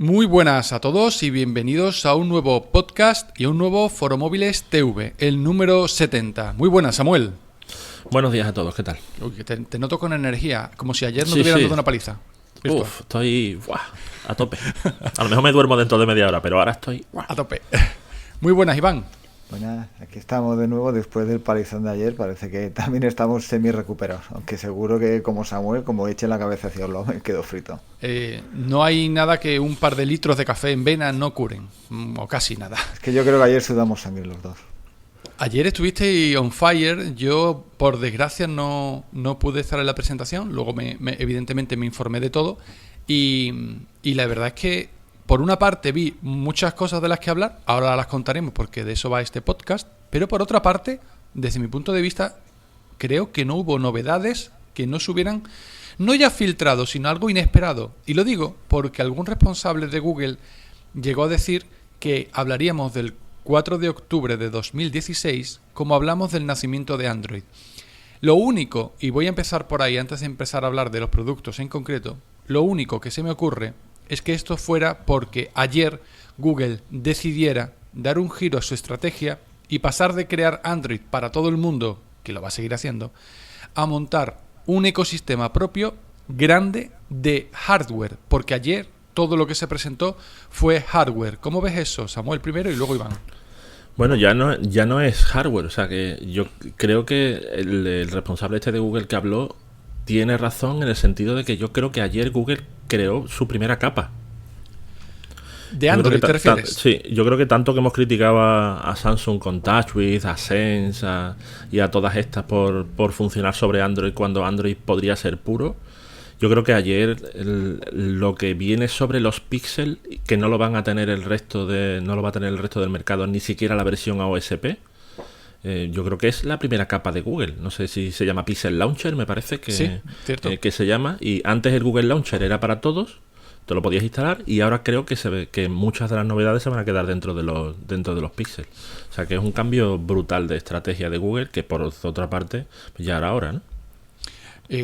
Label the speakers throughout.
Speaker 1: Muy buenas a todos y bienvenidos a un nuevo podcast y a un nuevo Foro Móviles TV, el número 70. Muy buenas, Samuel.
Speaker 2: Buenos días a todos, ¿qué tal?
Speaker 1: Uy, que te noto con energía, como si ayer no te hubieran dado una paliza.
Speaker 2: Uf, estoy a tope. A lo mejor me duermo dentro de media hora, pero ahora estoy
Speaker 1: a tope. Muy buenas, Iván.
Speaker 3: Buenas, aquí estamos de nuevo después del palizón de ayer. Parece que también estamos semi-recuperados, aunque seguro que como Samuel, como eche la cabeza hacia un lado, me quedo frito.
Speaker 1: No hay nada que un par de litros de café en vena no curen, o casi nada.
Speaker 3: Es que yo creo que ayer sudamos sangre los dos.
Speaker 1: Ayer estuviste on fire. Yo, por desgracia, no pude estar en la presentación. Luego, evidentemente, me informé de todo. Y la verdad es que, por una parte, vi muchas cosas de las que hablar. Ahora las contaremos porque de eso va este podcast. Pero por otra parte, desde mi punto de vista, creo que no hubo novedades que no se hubieran, no ya filtrado, sino algo inesperado. Y lo digo porque algún responsable de Google llegó a decir que hablaríamos del 4 de octubre de 2016 como hablamos del nacimiento de Android. Lo único, y voy a empezar por ahí antes de empezar a hablar de los productos en concreto, lo único que se me ocurre es que esto fuera porque ayer Google decidiera dar un giro a su estrategia y pasar de crear Android para todo el mundo, que lo va a seguir haciendo, a montar un ecosistema propio grande de hardware, porque ayer todo lo que se presentó fue hardware. ¿Cómo ves eso, Samuel, primero y luego Iván?
Speaker 2: Bueno, ya no es hardware, o sea que yo creo que el responsable de Google que habló tiene razón en el sentido de que yo creo que ayer Google creó su primera capa.
Speaker 1: ¿De Android te refieres?
Speaker 2: Sí, yo creo que tanto que hemos criticado a Samsung con TouchWiz, a Sense y a todas estas por funcionar sobre Android cuando Android podría ser puro. Yo creo que ayer lo que viene sobre los Pixel, que no lo van a tener no lo va a tener el resto del mercado, ni siquiera la versión AOSP. Yo creo que es la primera capa de Google. No sé si se llama Pixel Launcher, me parece que,
Speaker 1: sí, cierto.
Speaker 2: Que se llama. Y antes el Google Launcher era para todos, te lo podías instalar, y ahora creo que se ve que muchas de las novedades se van a quedar dentro de los Pixel. O sea que es un cambio brutal de estrategia de Google, que por otra parte ya era hora, ¿no?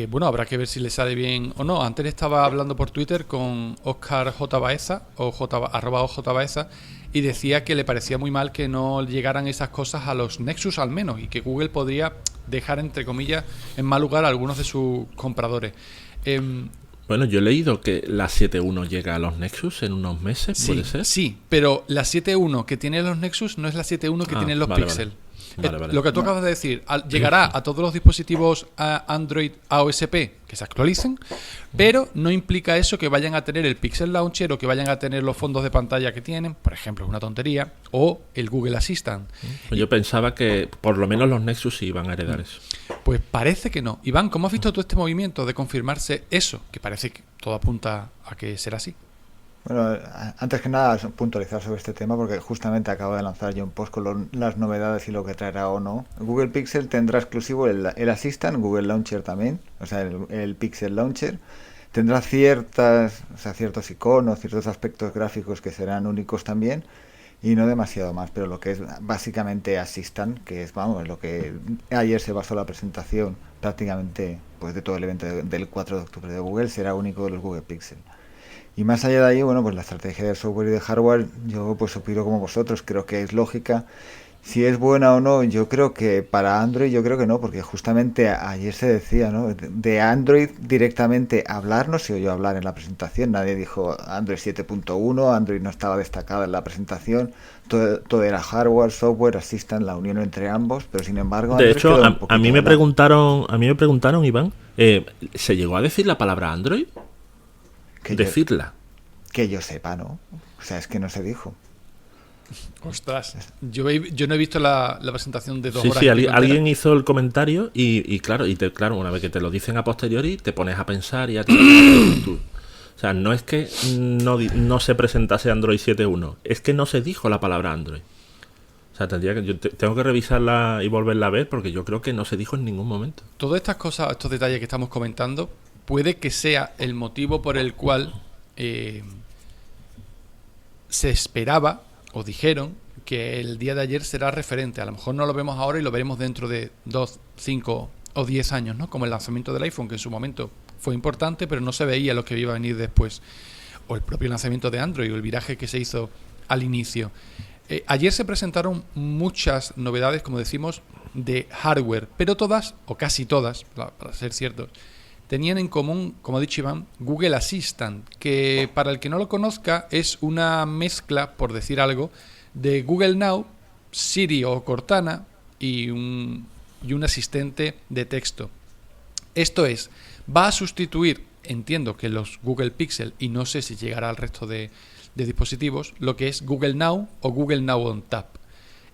Speaker 1: Bueno, habrá que ver si le sale bien o no. Antes estaba hablando por Twitter con Óscar J. Baeza, @OJ Baeza, y decía que le parecía muy mal que no llegaran esas cosas a los Nexus al menos, y que Google podría dejar, entre comillas, en mal lugar a algunos de sus compradores.
Speaker 2: Bueno, yo he leído que la 7.1 llega a los Nexus en unos meses, ¿puede ser?
Speaker 1: Sí, pero la 7.1 que tienen los Nexus no es la 7.1 que tienen los Pixel. Vale. Lo que tú acabas de decir, llegará a todos los dispositivos Android AOSP que se actualicen, pero no implica eso que vayan a tener el Pixel Launcher o que vayan a tener los fondos de pantalla que tienen, por ejemplo, es una tontería, o el Google Assistant.
Speaker 2: Yo pensaba que por lo menos los Nexus sí iban a heredar eso.
Speaker 1: Pues parece que no. Iván, ¿cómo has visto tú este movimiento de confirmarse eso? Que parece que todo apunta a que será así.
Speaker 3: Bueno, antes que nada puntualizar sobre este tema porque justamente acabo de lanzar yo un post con las novedades y lo que traerá o no. Google Pixel tendrá exclusivo el Assistant, Google Launcher también, o sea, el Pixel Launcher. Tendrá ciertos iconos, ciertos aspectos gráficos que serán únicos también y no demasiado más, pero lo que es básicamente Assistant, que es, lo que ayer se basó la presentación prácticamente pues de todo el evento del 4 de octubre de Google, será único de los Google Pixel. Y más allá de ahí, bueno, pues la estrategia de software y de hardware, yo pues opino como vosotros, creo que es lógica. Si es buena o no, yo creo que para Android, yo creo que no, porque justamente ayer se decía, ¿no? De Android directamente hablar, no se oyó hablar en la presentación, nadie dijo Android 7.1, Android no estaba destacada en la presentación, todo era hardware, software, Assistant, la unión entre ambos, pero sin embargo...
Speaker 2: De hecho, a mí me preguntaron, Iván, ¿se llegó a decir la palabra Android? Decirla.
Speaker 3: Que yo sepa, ¿no? O sea, es que no se dijo.
Speaker 1: Ostras, yo no he visto la presentación de 2 horas.
Speaker 2: Sí, alguien hizo el comentario y claro, una vez que te lo dicen a posteriori, te pones a pensar y a o sea, no es que no se presentase Android 7.1, es que no se dijo la palabra Android. O sea, tengo que revisarla y volverla a ver porque yo creo que no se dijo en ningún momento.
Speaker 1: Todas estas cosas, estos detalles que estamos comentando, puede que sea el motivo por el cual se esperaba o dijeron que el día de ayer será referente. A lo mejor no lo vemos ahora y lo veremos dentro de 2, 5 o 10 años, ¿no? Como el lanzamiento del iPhone, que en su momento fue importante, pero no se veía lo que iba a venir después. o el propio lanzamiento de Android o el viraje que se hizo al inicio. Ayer se presentaron muchas novedades, como decimos, de hardware, pero todas, o casi todas, para ser ciertos, tenían en común, como ha dicho Iván, Google Assistant, que para el que no lo conozca es una mezcla, por decir algo, de Google Now, Siri o Cortana y un asistente de texto. Esto es, va a sustituir, entiendo que los Google Pixel, y no sé si llegará al resto de dispositivos, lo que es Google Now o Google Now on Tap.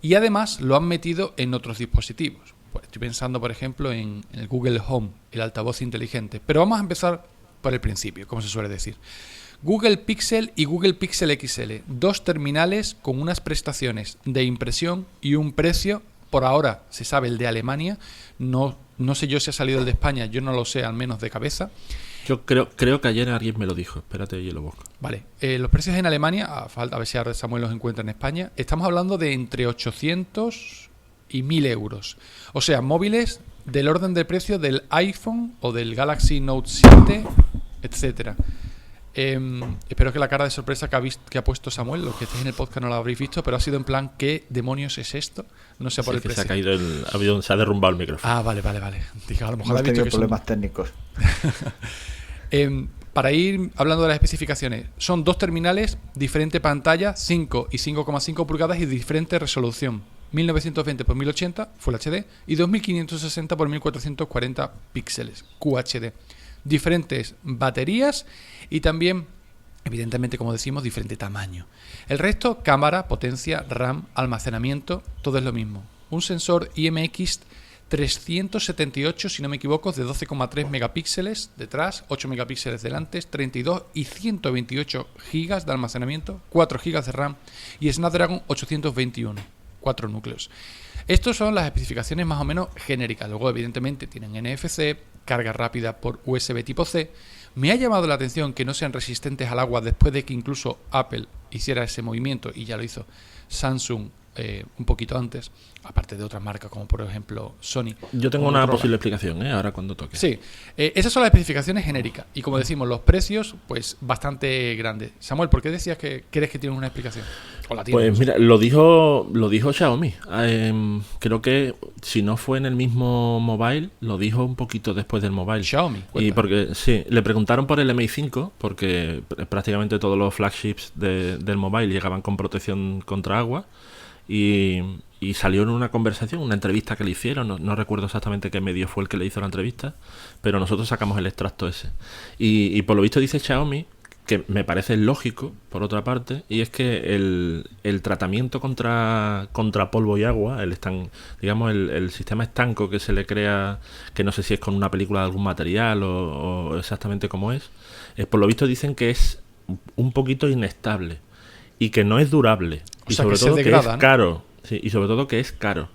Speaker 1: Y además lo han metido en otros dispositivos. Estoy pensando, por ejemplo, en el Google Home, el altavoz inteligente. Pero vamos a empezar por el principio, como se suele decir. Google Pixel y Google Pixel XL, dos terminales con unas prestaciones de impresión y un precio, por ahora se sabe el de Alemania, no sé yo si ha salido el de España, yo no lo sé, al menos de cabeza.
Speaker 2: Yo creo que ayer alguien me lo dijo, espérate, yo lo busco.
Speaker 1: Vale, los precios en Alemania, a ver si ahora Samuel los encuentra en España, estamos hablando de entre 800 y 1000 euros. O sea, móviles del orden de precio del iPhone o del Galaxy Note 7, etcétera. Espero que la cara de sorpresa que ha puesto Samuel, los que estéis en el podcast no lo habréis visto, pero ha sido en plan, ¿qué demonios es esto? No sé por el precio.
Speaker 2: Se ha caído se ha derrumbado el micrófono.
Speaker 1: Ah, vale. Dije, a lo mejor
Speaker 3: Hemos
Speaker 1: ha visto
Speaker 3: tenido
Speaker 1: que
Speaker 3: problemas técnicos.
Speaker 1: Para ir hablando de las especificaciones, son dos terminales, diferente pantalla, 5 y 5,5 pulgadas y diferente resolución. 1920 x 1080 Full HD y 2560 x 1440 píxeles QHD. Diferentes baterías y también, evidentemente, como decimos, diferente tamaño. El resto, cámara, potencia, RAM, almacenamiento, todo es lo mismo. Un sensor IMX 378, si no me equivoco, de 12,3 megapíxeles detrás, 8 megapíxeles delante, 32 y 128 gigas de almacenamiento, 4 gigas de RAM y Snapdragon 821, 4 núcleos. Estos son las especificaciones más o menos genéricas. Luego, evidentemente, tienen NFC, carga rápida por USB tipo C. Me ha llamado la atención que no sean resistentes al agua después de que incluso Apple hiciera ese movimiento, y ya lo hizo Samsung un poquito antes, aparte de otras marcas como por ejemplo Sony.
Speaker 2: Yo tengo una posible explicación, ahora cuando toque.
Speaker 1: Sí, esas son las especificaciones genéricas y, como decimos, los precios pues bastante grandes. Samuel, ¿por qué decías que crees que tienes una explicación? ¿O la tienes?
Speaker 2: Pues mira, lo dijo Xiaomi. Creo que si no fue en el mismo mobile, lo dijo un poquito después del mobile.
Speaker 1: Xiaomi.
Speaker 2: Y porque sí, le preguntaron por el Mi 5, porque prácticamente todos los flagships del mobile llegaban con protección contra agua. Y salió en una conversación, una entrevista que le hicieron, no recuerdo exactamente qué medio fue el que le hizo la entrevista, pero nosotros sacamos el extracto ese. Y por lo visto dice Xiaomi, que me parece lógico, por otra parte, y es que el tratamiento contra polvo y agua, el sistema estanco que se le crea, que no sé si es con una película de algún material o exactamente cómo es, por lo visto dicen que es un poquito inestable y que no es durable.
Speaker 1: O
Speaker 2: y
Speaker 1: sea,
Speaker 2: sobre
Speaker 1: que
Speaker 2: todo
Speaker 1: se degrada,
Speaker 2: que es
Speaker 1: ¿no?
Speaker 2: caro. Sí, y sobre todo que es caro.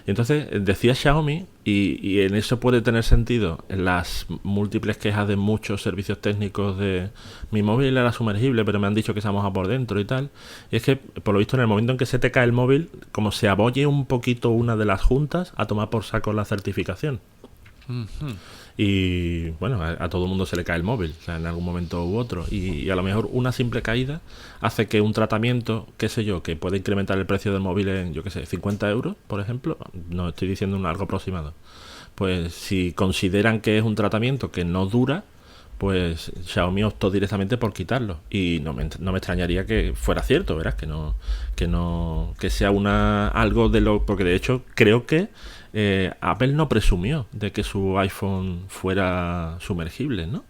Speaker 2: Entonces, decía Xiaomi, y en eso puede tener sentido en las múltiples quejas de muchos servicios técnicos de mi móvil era sumergible, pero me han dicho que se ha mojado por dentro y tal. Y es que, por lo visto, en el momento en que se te cae el móvil, como se abolle un poquito una de las juntas, a tomar por saco la certificación.
Speaker 1: Uh-huh.
Speaker 2: Y bueno, a todo el mundo se le cae el móvil, o sea, en algún momento u otro, y a lo mejor una simple caída hace que un tratamiento, qué sé yo, que puede incrementar el precio del móvil en, yo qué sé, 50 euros, por ejemplo, no estoy diciendo un algo aproximado, pues si consideran que es un tratamiento que no dura, pues Xiaomi optó directamente por quitarlo, y no me extrañaría que fuera cierto, verás, que sea algo de lo, porque de hecho creo que Apple no presumió de que su iPhone fuera sumergible, ¿no?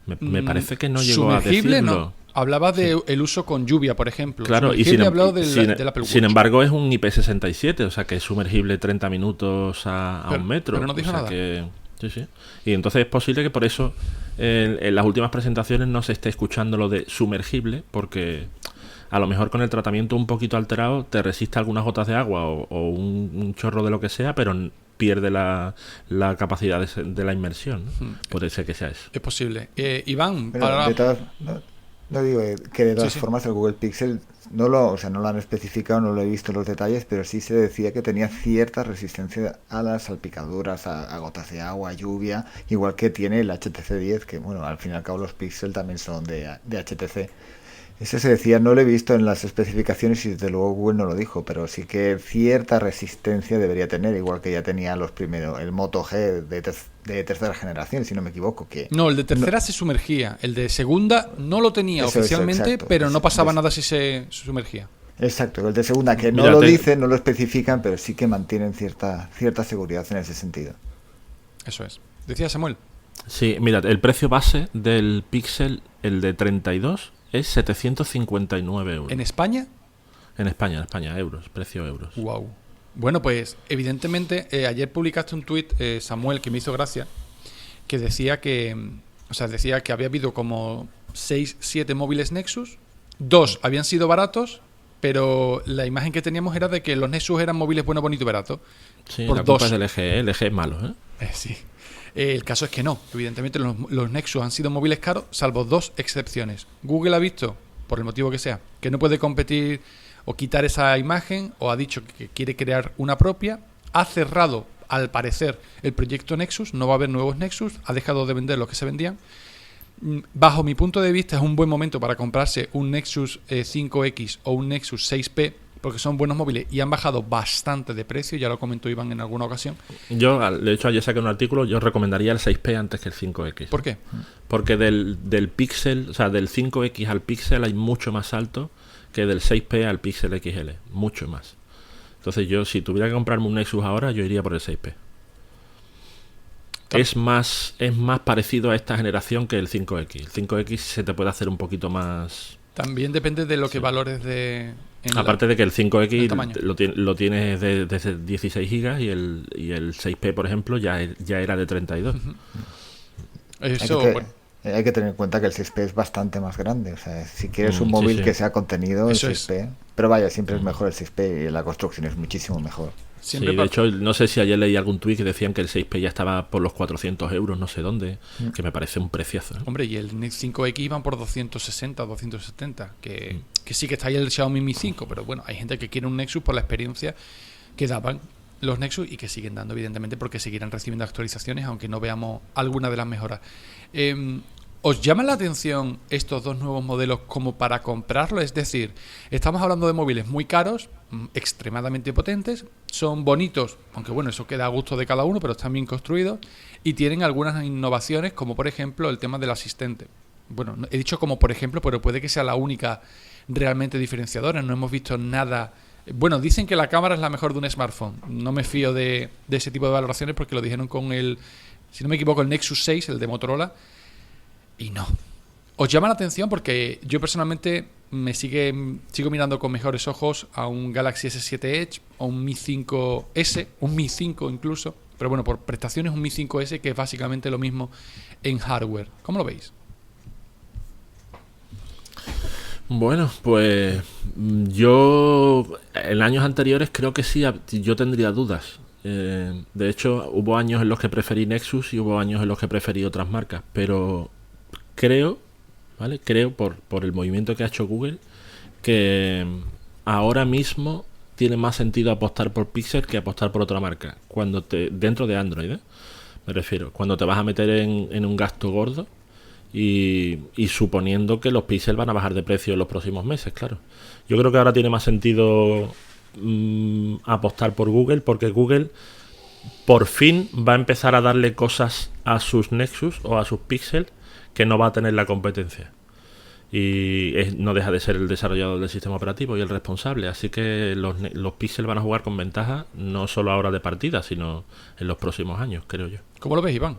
Speaker 2: Me parece que no llegó a decirlo.
Speaker 1: No. Hablaba de el uso con lluvia, por ejemplo.
Speaker 2: Claro, y
Speaker 1: del Apple Watch.
Speaker 2: Sin embargo es un IP67, o sea que es sumergible 30 minutos a un metro.
Speaker 1: Pero no dijo nada.
Speaker 2: Sí. Y entonces es posible que por eso en las últimas presentaciones no se esté escuchando lo de sumergible, porque a lo mejor con el tratamiento un poquito alterado te resiste algunas gotas de agua o un chorro de lo que sea, pero pierde la capacidad de la inmersión, ¿no? Puede ser que sea eso.
Speaker 1: Es posible. Iván,
Speaker 3: pero no digo que de todas formas el Google Pixel o sea, no lo han especificado, no lo he visto los detalles, pero sí se decía que tenía cierta resistencia a las salpicaduras, a gotas de agua, a lluvia, igual que tiene el HTC 10, que bueno, al fin y al cabo los Pixel también son de HTC. Eso se decía, no lo he visto en las especificaciones y desde luego Google no lo dijo, pero sí que cierta resistencia debería tener, igual que ya tenía los primeros, el Moto G de tercera generación, si no me equivoco. Que
Speaker 1: no, el de tercera se sumergía, el de segunda no lo tenía oficialmente,
Speaker 3: exacto,
Speaker 1: pero no pasaba nada si se sumergía.
Speaker 3: Exacto, el de segunda que no lo dicen, no lo especifican, pero sí que mantienen cierta seguridad en ese sentido.
Speaker 1: Eso es. Decía Samuel.
Speaker 2: Sí, mira, el precio base del Pixel, el de 32, es 759 euros.
Speaker 1: ¿En España?
Speaker 2: En España, euros, precio euros.
Speaker 1: Wow. Bueno, pues evidentemente ayer publicaste un tuit, Samuel, que me hizo gracia, que decía que había habido como 6-7 móviles Nexus, 2 habían sido baratos, pero la imagen que teníamos era de que los Nexus eran móviles bueno, bonito y barato.
Speaker 2: Sí,
Speaker 1: por
Speaker 2: la culpa
Speaker 1: 2.
Speaker 2: es del LG, el LG es malo,
Speaker 1: Sí. El caso es que no. Evidentemente los Nexus han sido móviles caros, salvo 2 excepciones. Google ha visto, por el motivo que sea, que no puede competir o quitar esa imagen, o ha dicho que quiere crear una propia. Ha cerrado, al parecer, el proyecto Nexus. No va a haber nuevos Nexus. Ha dejado de vender los que se vendían. Bajo mi punto de vista, es un buen momento para comprarse un Nexus 5X o un Nexus 6P, porque son buenos móviles y han bajado bastante de precio, ya lo comentó Iván en alguna ocasión.
Speaker 2: Yo, de hecho, ayer saqué un artículo, yo recomendaría el 6P antes que el 5X.
Speaker 1: ¿Por qué?
Speaker 2: Porque del Pixel, o sea, del 5X al Pixel hay mucho más alto que del 6P al Pixel XL, mucho más. Entonces yo, si tuviera que comprarme un Nexus ahora, yo iría por el 6P. Es más parecido a esta generación que el 5X. El 5X se te puede hacer un poquito más...
Speaker 1: También depende de lo que valores de...
Speaker 2: Aparte de que el 5X lo tienes de 16 GB y el 6P, por ejemplo, ya era de 32.
Speaker 1: Uh-huh. Eso,
Speaker 3: hay que tener en cuenta que el 6P es bastante más grande. O sea, si quieres un móvil que sea contenido, el 6P. Pero vaya, siempre es mejor el 6P y la construcción es muchísimo mejor.
Speaker 2: Siempre de hecho, no sé si ayer leí algún tuit que decían que el 6P ya estaba por los 400 euros, no sé dónde, que me parece un preciazo.
Speaker 1: Hombre, y el 5X iban por 260, 270, que sí que está ahí el Xiaomi Mi 5, pero bueno, hay gente que quiere un Nexus por la experiencia que daban los Nexus y que siguen dando, evidentemente, porque seguirán recibiendo actualizaciones, aunque no veamos alguna de las mejoras. ¿Os llaman la atención estos dos nuevos modelos como para comprarlo? Es decir, estamos hablando de móviles muy caros, extremadamente potentes, son bonitos, aunque bueno, eso queda a gusto de cada uno, pero están bien construidos y tienen algunas innovaciones, como por ejemplo el tema del asistente. Bueno, he dicho como por ejemplo, pero puede que sea la única realmente diferenciadora. No hemos visto nada. Bueno, dicen que la cámara es la mejor de un smartphone. No me fío de ese tipo de valoraciones porque lo dijeron con el, si no me equivoco, el Nexus 6, el de Motorola. Y no. ¿Os llama la atención? Porque yo personalmente sigo mirando con mejores ojos a un Galaxy S7 Edge o un Mi 5S, un Mi 5 incluso. Pero bueno, por prestaciones un Mi 5S que es básicamente lo mismo en hardware. ¿Cómo lo veis?
Speaker 2: Bueno, pues yo en años anteriores creo que sí, yo tendría dudas. De hecho, hubo años en los que preferí Nexus y hubo años en los que preferí otras marcas, pero creo por el movimiento que ha hecho Google que ahora mismo tiene más sentido apostar por Pixel que apostar por otra marca dentro de Android, me refiero, cuando te vas a meter en un gasto gordo y suponiendo que los Pixel van a bajar de precio en los próximos meses, claro. Yo creo que ahora tiene más sentido apostar por Google, porque Google por fin va a empezar a darle cosas a sus Nexus o a sus Pixel que no va a tener la competencia, y no deja de ser el desarrollador del sistema operativo y el responsable, así que los Pixel van a jugar con ventaja no solo ahora de partida, sino en los próximos años, creo yo.
Speaker 1: ¿Cómo lo ves, Iván?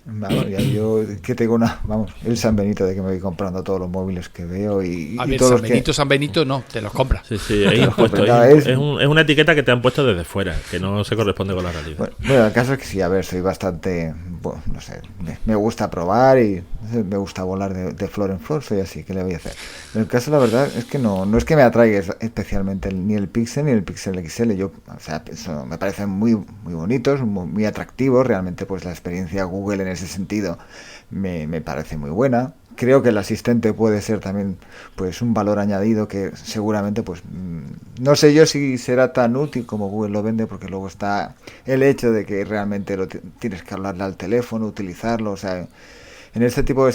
Speaker 3: Vamos, yo que tengo el San Benito de que me voy comprando todos los móviles que veo y
Speaker 1: a ver,
Speaker 3: todos
Speaker 1: San Benito no, te los compras.
Speaker 2: Sí, es impuesto, es una etiqueta que te han puesto desde fuera, que no se corresponde con la realidad.
Speaker 3: Bueno, el caso es que sí, a ver, soy bastante, bueno, no sé, me gusta probar y me gusta volar de flor en flor, soy así, ¿qué le voy a hacer? En el caso, la verdad, es que no es que me atraiga especialmente ni el Pixel ni el Pixel XL. Yo, o sea, me parecen muy, muy bonitos, muy atractivos. Realmente, pues la experiencia Google en ese sentido me parece muy buena. creo que el asistente puede ser también pues un valor añadido que seguramente pues no sé yo si será tan útil como Google lo vende, porque luego está el hecho de que realmente tienes que hablarle al teléfono, utilizarlo, o sea, en este tipo de,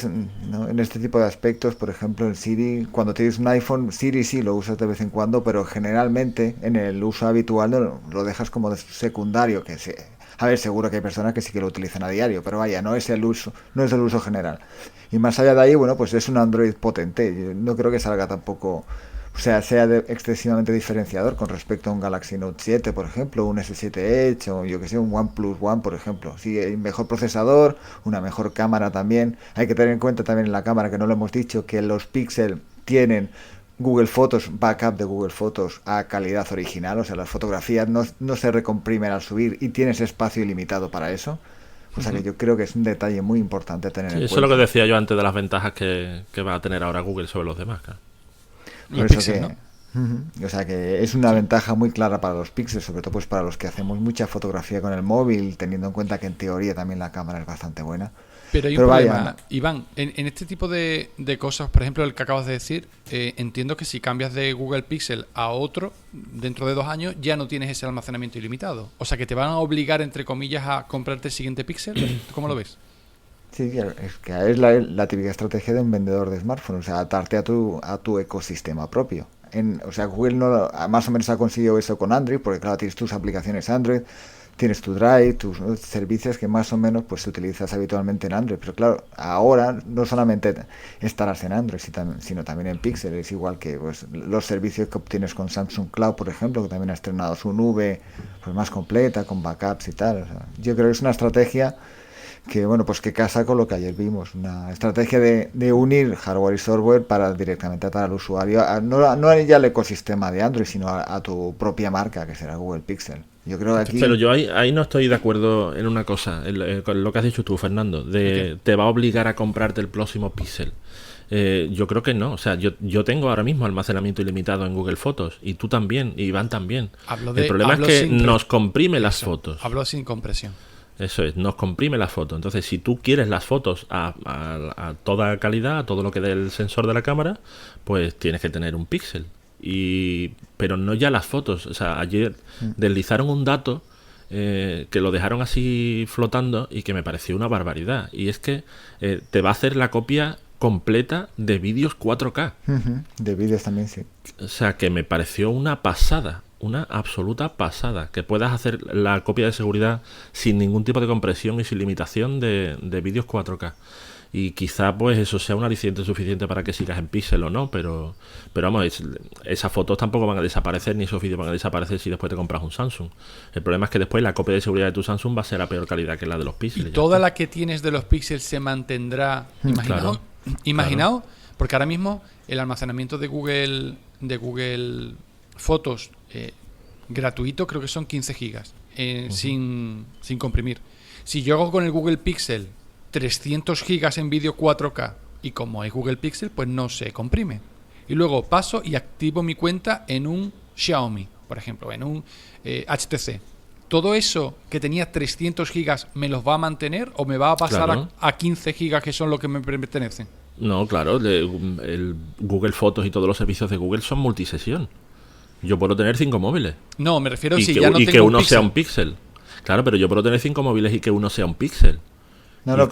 Speaker 3: ¿no? En este tipo de aspectos, por ejemplo, en Siri, cuando tienes un iPhone, Siri sí lo usas de vez en cuando, pero generalmente en el uso habitual lo dejas como de secundario, que a ver, seguro que hay personas que sí que lo utilizan a diario, pero vaya, no es el uso, no es el uso general. Y más allá de ahí, bueno, pues es un Android potente. Yo no creo que salga tampoco, o sea, excesivamente diferenciador con respecto a un Galaxy Note 7, por ejemplo, un S7 Edge o yo que sé, un OnePlus One, por ejemplo. Sí, hay mejor procesador, una mejor cámara también. Hay que tener en cuenta también en la cámara, que no lo hemos dicho, que los Pixel tienen Google Fotos, backup de Google Fotos a calidad original, o sea, las fotografías no se recomprimen al subir y tienes espacio ilimitado para eso. O sea que yo creo que es un detalle muy importante a tener en cuenta.
Speaker 2: Eso es lo que decía yo antes de las ventajas que va a tener ahora Google sobre los demás. Claro.
Speaker 3: Por eso Pixel, ¿no? O sea que es una ventaja muy clara para los Pixels, sobre todo pues para los que hacemos mucha fotografía con el móvil, teniendo en cuenta que en teoría también la cámara es bastante buena.
Speaker 1: Pero hay un problema, Iván, en este tipo de cosas, por ejemplo, el que acabas de decir, entiendo que si cambias de Google Pixel a otro, dentro de 2 años, ya no tienes ese almacenamiento ilimitado. O sea, que te van a obligar, entre comillas, a comprarte el siguiente Pixel. ¿Cómo lo ves?
Speaker 3: Sí, es que es la típica estrategia de un vendedor de smartphones, o sea, atarte a tu ecosistema propio. O sea, Google más o menos ha conseguido eso con Android, porque claro, tienes tus aplicaciones Android, tienes tu Drive, tus servicios que más o menos pues utilizas habitualmente en Android. Pero claro, ahora no solamente estarás en Android, sino también en Pixel. Es igual que pues los servicios que obtienes con Samsung Cloud, por ejemplo, que también ha estrenado su nube pues más completa, con backups y tal. O sea, yo creo que es una estrategia que bueno, pues que casa con lo que ayer vimos, una estrategia de unir hardware y software para directamente atar al usuario, no ya al ecosistema de Android, sino a tu propia marca, que será Google Pixel. Yo creo que aquí...
Speaker 2: Pero yo ahí no estoy de acuerdo en una cosa, con lo que has dicho tú, Fernando, de te va a obligar a comprarte el próximo Pixel. Yo creo que no, o sea, yo tengo ahora mismo almacenamiento ilimitado en Google Fotos, y tú también, y Iván también. El problema es que nos comprime las fotos.
Speaker 1: Hablo sin compresión.
Speaker 2: Eso es, nos comprime las fotos. Entonces, si tú quieres las fotos a toda calidad, a todo lo que dé el sensor de la cámara, pues tienes que tener un Pixel. Pero no ya las fotos. O sea, ayer deslizaron un dato que lo dejaron así flotando y que me pareció una barbaridad. Y es que te va a hacer la copia completa de vídeos 4K.
Speaker 3: De vídeos también, sí.
Speaker 2: O sea, que me pareció una pasada. Una absoluta pasada, que puedas hacer la copia de seguridad sin ningún tipo de compresión y sin limitación de vídeos 4K. Y quizá pues eso sea un aliciente suficiente para que sigas en Pixel o no, pero vamos, esas fotos tampoco van a desaparecer, ni esos vídeos van a desaparecer si después te compras un Samsung. El problema es que después la copia de seguridad de tu Samsung va a ser a peor calidad que la de los Pixels.
Speaker 1: ¿Y toda la que tienes de los Pixels se mantendrá? Imaginaos, porque ahora mismo el almacenamiento de Google Fotos gratuito creo que son 15 gigas sin comprimir. Si yo hago con el Google Pixel 300 gigas en vídeo 4K y como es Google Pixel pues no se comprime, y luego paso y activo mi cuenta en un Xiaomi, por ejemplo, en un HTC, todo eso que tenía 300 gigas me los va a mantener o me va a pasar a 15 gigas que son lo que me pertenecen.
Speaker 2: No, claro, el Google Fotos y todos los servicios de Google son multisesión. Yo puedo tener 5 móviles.
Speaker 1: No, me refiero
Speaker 2: si ya no tengo y que uno sea un Pixel. Claro, pero yo puedo tener 5 móviles y que uno sea un Pixel.
Speaker 3: Pero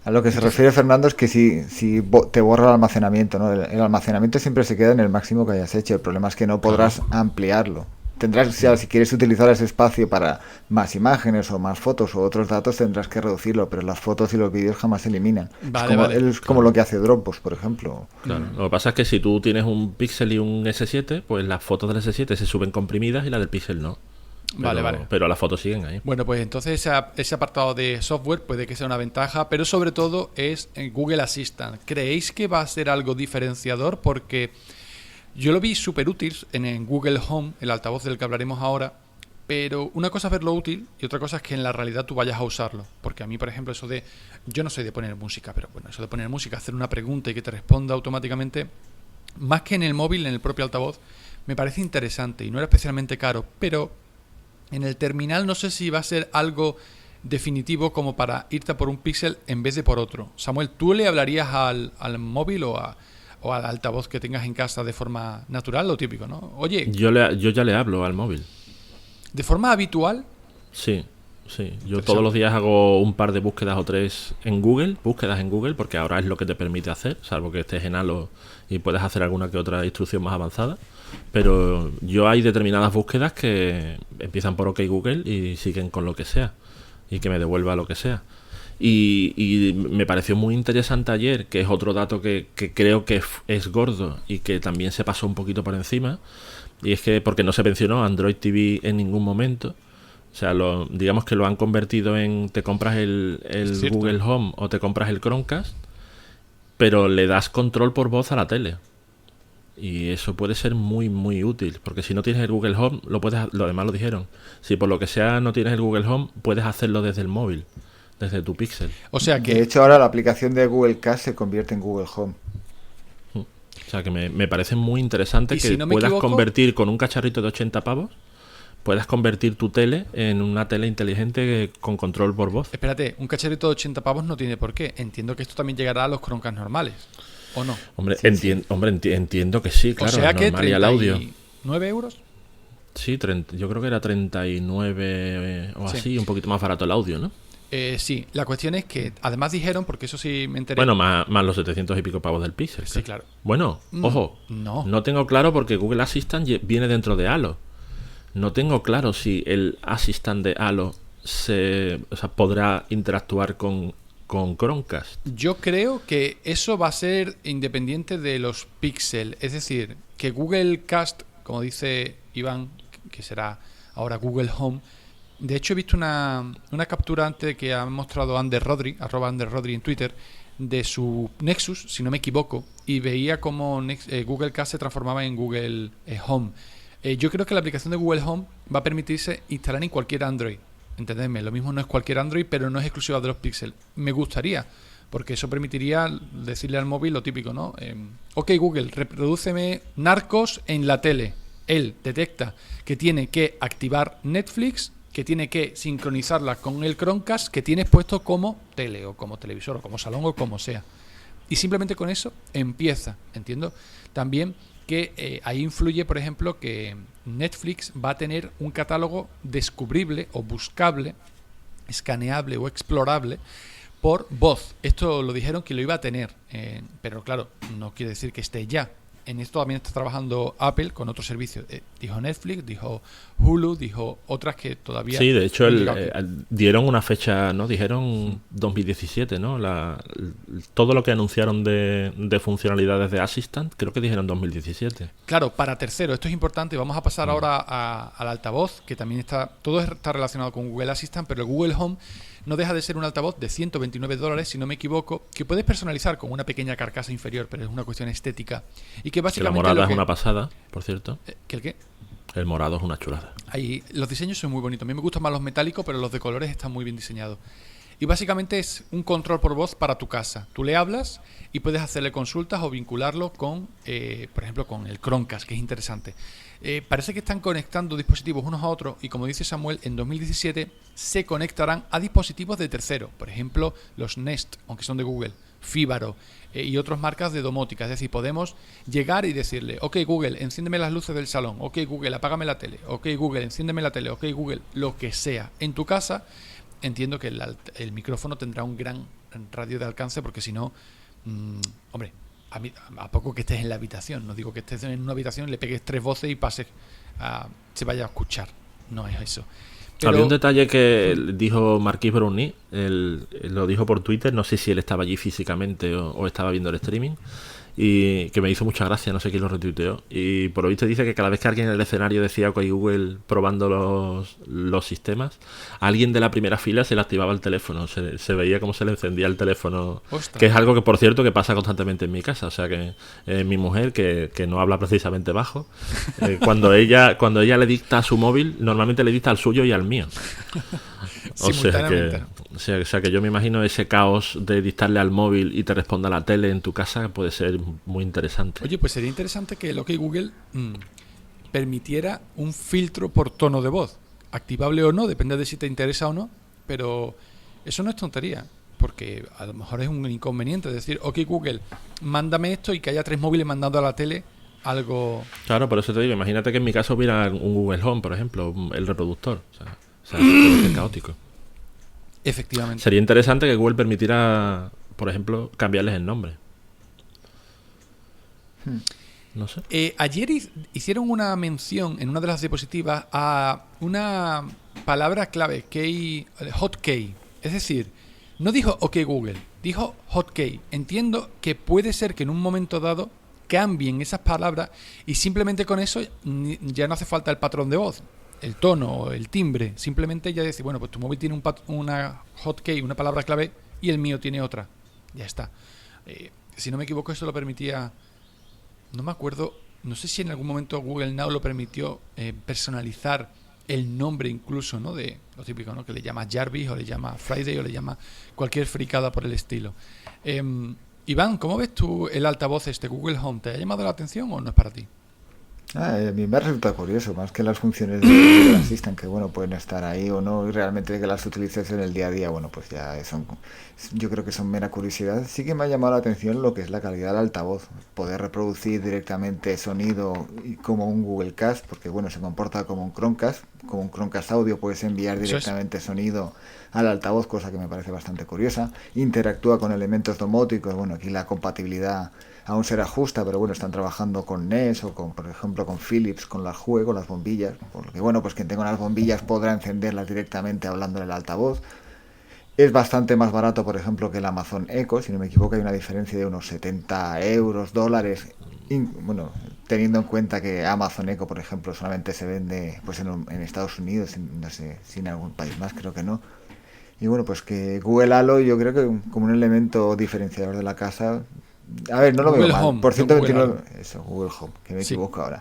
Speaker 3: a lo que se refiere Fernando es que si te borra el almacenamiento, ¿no? El almacenamiento siempre se queda en el máximo que hayas hecho. El problema es que no podrás ampliarlo. Tendrás, si quieres utilizar ese espacio para más imágenes o más fotos o otros datos, tendrás que reducirlo, pero las fotos y los vídeos jamás se eliminan. Es como lo que hace Dropbox, por ejemplo.
Speaker 2: Claro. Lo que pasa es que si tú tienes un Pixel y un S7, pues las fotos del S7 se suben comprimidas y la del Pixel no. Pero las fotos siguen ahí.
Speaker 1: Bueno, pues entonces ese apartado de software puede que sea una ventaja, pero sobre todo es en Google Assistant. ¿Creéis que va a ser algo diferenciador? Porque yo lo vi súper útil en Google Home, el altavoz del que hablaremos ahora, pero una cosa es verlo útil y otra cosa es que en la realidad tú vayas a usarlo. Porque a mí, por ejemplo, yo no soy de poner música, pero bueno, eso de poner música, hacer una pregunta y que te responda automáticamente, más que en el móvil, en el propio altavoz, me parece interesante y no era especialmente caro, pero en el terminal no sé si va a ser algo definitivo como para irte a por un Pixel en vez de por otro. Samuel, ¿tú le hablarías al móvil o al altavoz que tengas en casa de forma natural, lo típico, ¿no? Oye,
Speaker 2: Yo ya le hablo al móvil.
Speaker 1: de forma habitual,
Speaker 2: Sí. Yo todos los días hago un par de búsquedas o tres búsquedas en Google, porque ahora es lo que te permite hacer, salvo que estés en Halo y puedes hacer alguna que otra instrucción más avanzada. Pero yo hay determinadas búsquedas que empiezan por OK Google y siguen con lo que sea, y que me devuelva lo que sea. Y me pareció muy interesante ayer, que es otro dato que creo que es gordo y que también se pasó un poquito por encima, y es que porque no se mencionó Android TV en ningún momento. O sea, digamos que lo han convertido en te compras el Google Home o te compras el Chromecast, pero le das control por voz a la tele. Y eso puede ser muy, muy útil, porque si no tienes el Google Home, lo demás lo dijeron. Si por lo que sea no tienes el Google Home, puedes hacerlo desde el móvil, desde tu Pixel.
Speaker 1: o sea que...
Speaker 3: De hecho, ahora la aplicación de Google Cast se convierte en Google Home.
Speaker 2: O sea, que me parece muy interesante
Speaker 1: Y
Speaker 2: que
Speaker 1: si no me
Speaker 2: puedas
Speaker 1: equivoco,
Speaker 2: convertir con un cacharrito de 80 pavos, puedas convertir tu tele en una tele inteligente con control por voz.
Speaker 1: espérate, un cacharrito de 80 pavos no tiene por qué. Entiendo que esto también llegará a los Chromecast normales, ¿o no?
Speaker 2: Hombre,
Speaker 3: Sí,
Speaker 2: entiendo que sí, claro.
Speaker 1: O sea que
Speaker 2: normal y al audio.
Speaker 1: 39 euros.
Speaker 2: Sí, yo creo que era 39 o
Speaker 1: Sí.
Speaker 2: así, un poquito más barato el audio, ¿no?
Speaker 1: Sí, la cuestión es que además dijeron, porque eso sí me enteré.
Speaker 2: Bueno, más los 700 y pico pavos del Pixel.
Speaker 1: Sí, claro.
Speaker 2: Bueno, ojo,
Speaker 1: No.
Speaker 2: tengo claro porque Google Assistant viene dentro de Halo. No tengo claro si el Assistant de Halo podrá interactuar con Chromecast.
Speaker 1: Yo creo que eso va a ser independiente de los Pixel. Es decir, que Google Cast, como dice Iván, que será ahora Google Home. De hecho, he visto una captura antes que ha mostrado Ander Rodri, @AnderRodri en Twitter, de su Nexus, si no me equivoco, y veía cómo Google Cast se transformaba en Google Home. Yo creo que la aplicación de Google Home va a permitirse instalar en cualquier Android. Entendedme, lo mismo no es cualquier Android, pero no es exclusiva de los Pixel. Me gustaría, porque eso permitiría decirle al móvil lo típico, ¿no? Ok, Google, reprodúceme Narcos en la tele. Él detecta que tiene que activar Netflix, que tiene que sincronizarla con el Chromecast que tienes puesto como tele, o como televisor, o como salón, o como sea. Y simplemente con eso empieza, entiendo. También que ahí influye, por ejemplo, que Netflix va a tener un catálogo descubrible o buscable, escaneable o explorable por voz. Esto lo dijeron que lo iba a tener, pero claro, no quiere decir que esté ya. En esto también está trabajando Apple con otros servicios. Dijo Netflix, dijo Hulu, dijo otras que todavía...
Speaker 2: Sí, de hecho
Speaker 1: no
Speaker 2: dieron una fecha, ¿no? Dijeron 2017, ¿no? Todo lo que anunciaron de funcionalidades de Assistant, creo que dijeron 2017.
Speaker 1: Claro, para tercero, esto es importante. Vamos a pasar ahora al altavoz, que también todo está relacionado con Google Assistant, pero el Google Home no deja de ser un altavoz de $129, si no me equivoco, que puedes personalizar con una pequeña carcasa inferior, pero es una cuestión estética. Y que básicamente...
Speaker 2: Que la morada es una pasada, por cierto.
Speaker 1: ¿Que el qué?
Speaker 2: El morado es una chulada.
Speaker 1: Ahí, los diseños son muy bonitos. A mí me gustan más los metálicos, pero los de colores están muy bien diseñados. Y básicamente es un control por voz para tu casa. Tú le hablas y puedes hacerle consultas o vincularlo con, por ejemplo, con el Chromecast, que es interesante. Parece que están conectando dispositivos unos a otros y, como dice Samuel, en 2017 se conectarán a dispositivos de terceros. Por ejemplo, los Nest, aunque son de Google, Fíbaro y otras marcas de domótica. Es decir, podemos llegar y decirle: ok, Google, enciéndeme las luces del salón. Ok, Google, apágame la tele. Ok, Google, enciéndeme la tele. Ok, Google, lo que sea en tu casa. Entiendo que el micrófono tendrá un gran radio de alcance, porque si no, hombre, a poco que estés en la habitación, no digo que estés en una habitación, le pegues 3 voces y se vaya a escuchar. No es eso. Pero
Speaker 2: había un detalle que dijo Marquis Brownie, lo dijo por Twitter, no sé si él estaba allí físicamente o estaba viendo el streaming, y que me hizo mucha gracia, no sé quién lo retuiteó, y por lo visto dice que cada vez que alguien en el escenario decía que Google probando los sistemas, a alguien de la primera fila se le activaba el teléfono, se veía cómo se le encendía el teléfono.
Speaker 1: Ostras.
Speaker 2: Que es algo que, por cierto, que pasa constantemente en mi casa. O sea que mi mujer, que no habla precisamente bajo, cuando ella le dicta a su móvil, normalmente le dicta al suyo y al mío.
Speaker 1: Simultáneamente.
Speaker 2: O sea que yo me imagino ese caos de dictarle al móvil y te responda la tele en tu casa, puede ser muy interesante.
Speaker 1: Oye, pues sería interesante que el OK Google permitiera un filtro por tono de voz, activable o no, depende de si te interesa o no, pero eso no es tontería, porque a lo mejor es un inconveniente decir, ok Google, mándame esto y que haya 3 móviles mandando a la tele algo...
Speaker 2: Claro, por eso te digo, imagínate que en mi caso hubiera un Google Home, por ejemplo, el reproductor. O sea puede ser caótico.
Speaker 1: Efectivamente.
Speaker 2: Sería interesante que Google permitiera, por ejemplo, cambiarles el nombre. No sé.
Speaker 1: Ayer hicieron una mención en una de las diapositivas a una palabra clave, hotkey. Es decir, no dijo OK Google, dijo hotkey. Entiendo que puede ser que en un momento dado cambien esas palabras y simplemente con eso ya no hace falta el patrón de voz, el tono, el timbre. Simplemente ya decir, bueno, pues tu móvil tiene una hotkey, una palabra clave, y el mío tiene otra. Ya está. Si no me equivoco, eso lo permitía... No me acuerdo, no sé si en algún momento Google Now lo permitió personalizar el nombre incluso, ¿no? De lo típico, ¿no? Que le llama Jarvis o le llama Friday o le llama cualquier fricada por el estilo. Iván, ¿cómo ves tú el altavoz Google Home? ¿Te ha llamado la atención o no es para ti?
Speaker 3: A mí me resulta curioso, más que las funciones de Google Assistant, que bueno, pueden estar ahí o no, y realmente que las utilices en el día a día, bueno, pues ya son, yo creo que son mera curiosidad. Sí que me ha llamado la atención lo que es la calidad del altavoz, poder reproducir directamente sonido como un Google Cast, porque bueno, se comporta como un Chromecast audio, puedes enviar directamente sonido al altavoz, cosa que me parece bastante curiosa. Interactúa con elementos domóticos, bueno, aquí la compatibilidad aún será justa, pero bueno, están trabajando con NES o con, por ejemplo, con Philips, con las Hue, con las bombillas, por lo que bueno, pues quien tenga unas bombillas podrá encenderlas directamente hablando en el altavoz. Es bastante más barato, por ejemplo, que el Amazon Echo, si no me equivoco hay una diferencia de unos 70 euros, dólares, bueno, teniendo en cuenta que Amazon Echo, por ejemplo, solamente se vende pues en Estados Unidos, no sé si en algún país más, creo que no. Y bueno, pues que Google Halo yo creo que como un elemento diferenciador de la casa. A ver, no lo
Speaker 1: Google
Speaker 3: veo mal.
Speaker 1: Home,
Speaker 3: Por
Speaker 1: no Google
Speaker 3: 129...
Speaker 1: Home.
Speaker 3: Eso, Google Home, que me
Speaker 1: Sí.
Speaker 3: equivoco ahora.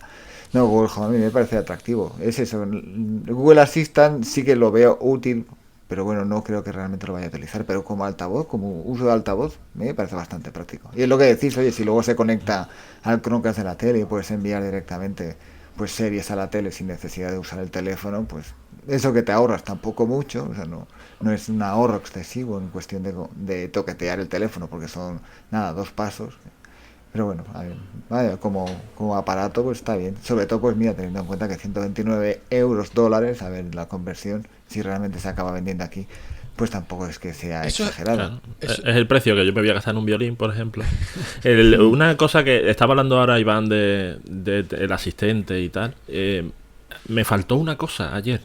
Speaker 3: No, Google Home a mí me parece atractivo. Es eso. Google Assistant sí que lo veo útil, pero bueno, no creo que realmente lo vaya a utilizar. Pero como altavoz, como uso de altavoz, me parece bastante práctico. Y es lo que decís, oye, si luego se conecta al Chromecast de la tele y puedes enviar directamente pues series a la tele sin necesidad de usar el teléfono, pues eso que te ahorras tampoco mucho, o sea, no es un ahorro excesivo en cuestión de toquetear el teléfono, porque son, nada, 2 pasos. Pero bueno, a ver, vaya, como aparato pues está bien. Sobre todo, pues mira, teniendo en cuenta que 129 euros, dólares, a ver, la conversión, si realmente se acaba vendiendo aquí, pues tampoco es que sea
Speaker 1: Eso,
Speaker 3: exagerado.
Speaker 2: Claro.
Speaker 1: Eso-
Speaker 2: Es el precio que yo me voy a gastar en un violín, por ejemplo. Una cosa que estaba hablando ahora Iván del asistente y tal. Me faltó una cosa ayer,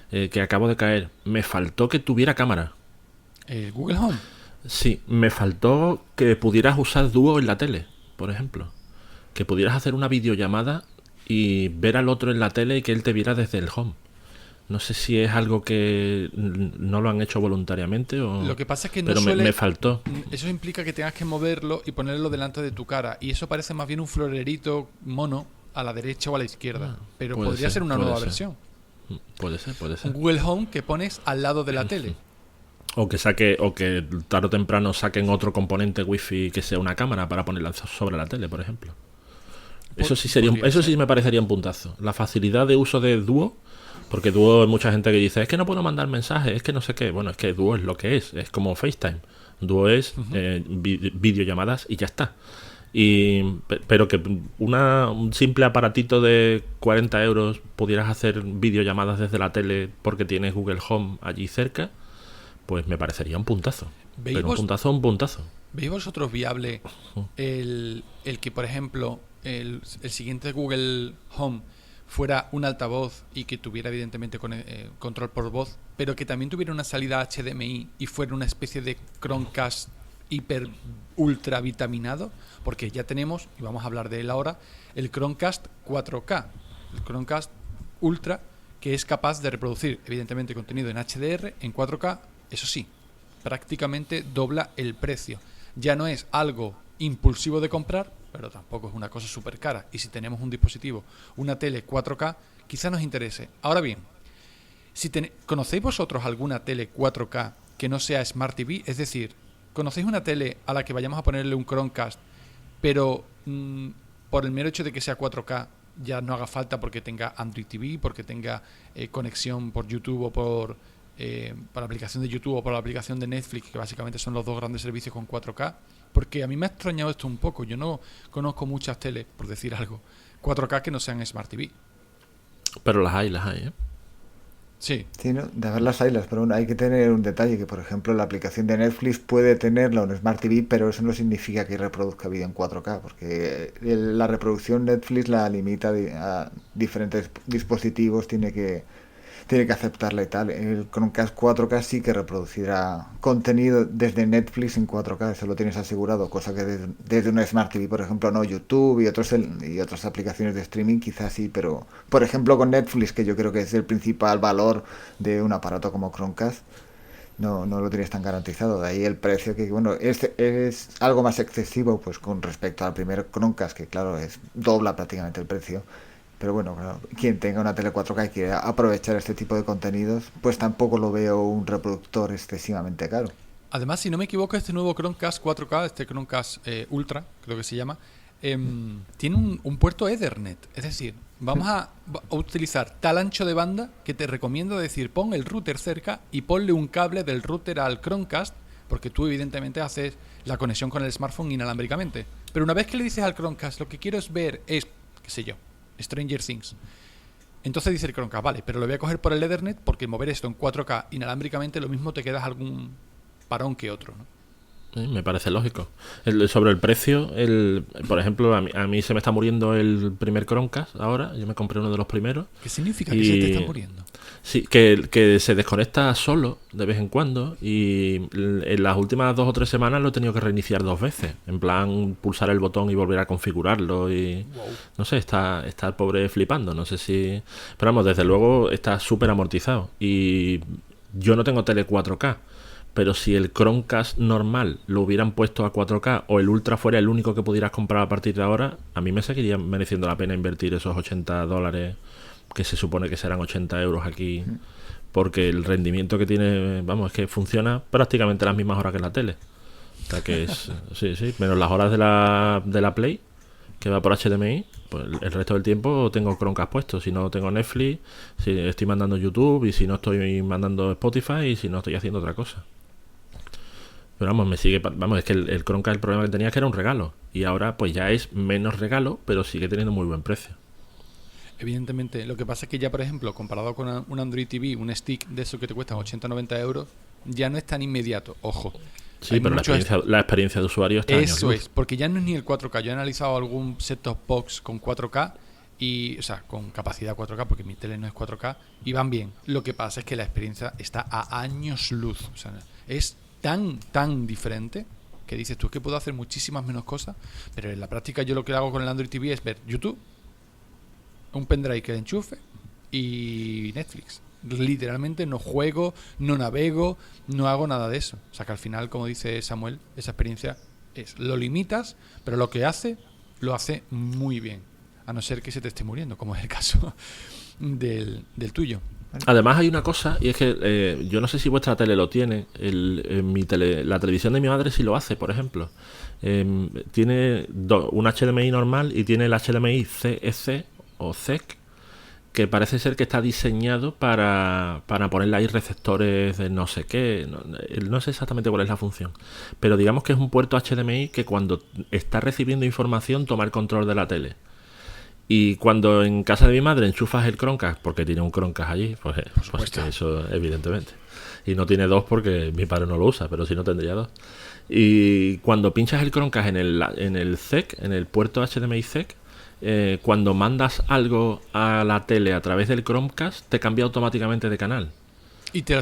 Speaker 2: que acabo de caer. Me faltó que tuviera cámara.
Speaker 1: el Google Home.
Speaker 2: Sí, me faltó que pudieras usar Duo en la tele, por ejemplo. Que pudieras hacer una videollamada y ver al otro en la tele y que él te viera desde el home. No sé si es algo que no lo han hecho voluntariamente o...
Speaker 1: Lo que pasa es que no
Speaker 2: pero
Speaker 1: suele...
Speaker 2: me faltó.
Speaker 1: Eso implica que tengas que moverlo y ponerlo delante de tu cara. Y eso parece más bien un florerito mono a la derecha o a la izquierda. Pero
Speaker 2: puede
Speaker 1: podría ser una
Speaker 2: puede
Speaker 1: nueva
Speaker 2: ser.
Speaker 1: versión.
Speaker 2: Puede ser.
Speaker 1: Un Google Home que pones al lado de la tele.
Speaker 2: O que tarde o temprano saquen otro componente wifi que sea una cámara para ponerla sobre la tele, por ejemplo. Eso sí eso sí me parecería un puntazo. La facilidad de uso de Duo, porque Duo hay mucha gente que dice, es que no puedo mandar mensajes, es que no sé qué. Bueno, es que Duo es lo que es como FaceTime. Duo es videollamadas y ya está. Pero que un simple aparatito de 40 euros pudieras hacer videollamadas desde la tele porque tienes Google Home allí cerca, pues me parecería un puntazo. Pero un puntazo.
Speaker 1: ¿Veis vosotros viable el que, por ejemplo, el siguiente Google Home fuera un altavoz y que tuviera evidentemente control por voz, pero que también tuviera una salida HDMI y fuera una especie de Chromecast hiper ultra vitaminado? Porque ya tenemos, y vamos a hablar de él ahora, el Chromecast 4K, el Chromecast Ultra, que es capaz de reproducir evidentemente contenido en HDR en 4K. Eso sí, prácticamente dobla el precio. Ya no es algo impulsivo de comprar, pero tampoco es una cosa súper cara. Y si tenemos un dispositivo, una tele 4K, quizá nos interese. Ahora bien, ¿conocéis vosotros alguna tele 4K que no sea Smart TV? Es decir, ¿conocéis una tele a la que vayamos a ponerle un Chromecast, pero por el mero hecho de que sea 4K ya no haga falta porque tenga Android TV, porque tenga conexión por YouTube o por para la aplicación de YouTube o para la aplicación de Netflix, que básicamente son los dos grandes servicios con 4K, porque a mí me ha extrañado esto un poco. Yo no conozco muchas teles, por decir algo, 4K que no sean Smart TV.
Speaker 2: Pero las hay, ¿eh?
Speaker 1: Sí.
Speaker 3: Sí, ¿no? De haberlas haylas, pero hay que tener un detalle, que por ejemplo la aplicación de Netflix puede tenerla en Smart TV, pero eso no significa que reproduzca vídeo en 4K, porque la reproducción Netflix la limita a diferentes dispositivos, tiene que aceptarla y tal. El Chromecast 4K sí que reproducirá contenido desde Netflix en 4K, eso lo tienes asegurado, cosa que desde una Smart TV, por ejemplo, no. YouTube y otras aplicaciones de streaming quizás sí, pero por ejemplo con Netflix, que yo creo que es el principal valor de un aparato como Chromecast, no lo tienes tan garantizado. De ahí el precio, que bueno, es algo más excesivo pues con respecto al primer Chromecast, que claro, dobla prácticamente el precio. Pero bueno, claro, quien tenga una tele 4K y quiera aprovechar este tipo de contenidos, pues tampoco lo veo un reproductor excesivamente caro.
Speaker 1: Además, si no me equivoco, este nuevo Chromecast 4K, este Chromecast Ultra, creo que se llama, tiene un puerto Ethernet. Es decir, vamos a utilizar tal ancho de banda que te recomiendo decir, pon el router cerca y ponle un cable del router al Chromecast, porque tú evidentemente haces la conexión con el smartphone inalámbricamente. Pero una vez que le dices al Chromecast, lo que quiero es ver es, qué sé yo, Stranger Things. Entonces dice el Chromecast, vale, pero lo voy a coger por el Ethernet porque mover esto en 4K inalámbricamente lo mismo te quedas algún parón que otro, ¿no?
Speaker 2: Me parece lógico. Sobre el precio, por ejemplo, a mí se me está muriendo el primer Chromecast ahora. Yo me compré uno de los primeros.
Speaker 1: ¿Qué significa que se te está muriendo?
Speaker 2: Sí, que se desconecta solo de vez en cuando, y en las últimas 2 o 3 semanas lo he tenido que reiniciar 2 veces. En plan, pulsar el botón y volver a configurarlo. Y wow. No sé, está el pobre flipando. No sé si... Pero vamos, desde luego está súper amortizado. Y yo no tengo tele 4K. Pero si el Chromecast normal lo hubieran puesto a 4K o el Ultra fuera el único que pudieras comprar a partir de ahora, a mí me seguiría mereciendo la pena invertir esos $80, que se supone que serán 80 euros aquí, porque el rendimiento que tiene, vamos, es que funciona prácticamente las mismas horas que la tele. O sea que es, sí, menos las horas de la Play, que va por HDMI, pues el resto del tiempo tengo Chromecast puesto. Si no, tengo Netflix, si estoy mandando YouTube, y si no, estoy mandando Spotify, y si no, estoy haciendo otra cosa. Pero vamos, es que el Chromecast, el problema que tenía es que era un regalo, y ahora pues ya es menos regalo, pero sigue teniendo muy buen precio.
Speaker 1: Evidentemente, lo que pasa es que ya, por ejemplo, comparado con un Android TV, un stick de esos que te cuestan 80-90 euros, ya no es tan inmediato, ojo.
Speaker 2: Sí, pero la experiencia de usuario está años luz.
Speaker 1: Eso es, porque ya no es ni el 4K. Yo he analizado algún set-top box con 4K, o sea, con capacidad 4K, porque mi tele no es 4K, y van bien. Lo que pasa es que la experiencia está a años luz. O sea, es tan diferente que dices tú, es que puedo hacer muchísimas menos cosas, pero en la práctica yo lo que hago con el Android TV es ver YouTube, un pendrive que le enchufe y Netflix. Literalmente no juego, no navego, no hago nada de eso. O sea que al final, como dice Samuel, esa experiencia lo limitas, pero lo que lo hace muy bien, a no ser que se te esté muriendo, como es el caso del tuyo.
Speaker 2: Además hay una cosa, y es que yo no sé si vuestra tele lo tiene, la televisión de mi madre sí lo hace, por ejemplo. Tiene un HDMI normal y tiene el HDMI CEC o CEC, que parece ser que está diseñado para ponerle ahí receptores de no sé qué. No sé exactamente cuál es la función, pero digamos que es un puerto HDMI que cuando está recibiendo información toma el control de la tele. Y cuando en casa de mi madre enchufas el Chromecast, porque tiene un Chromecast allí, pues que eso evidentemente. Y no tiene 2 porque mi padre no lo usa, pero si no tendría 2. Y cuando pinchas el Chromecast en el CEC, en el puerto HDMI CEC, cuando mandas algo a la tele a través del Chromecast, te cambia automáticamente de canal.
Speaker 1: Y te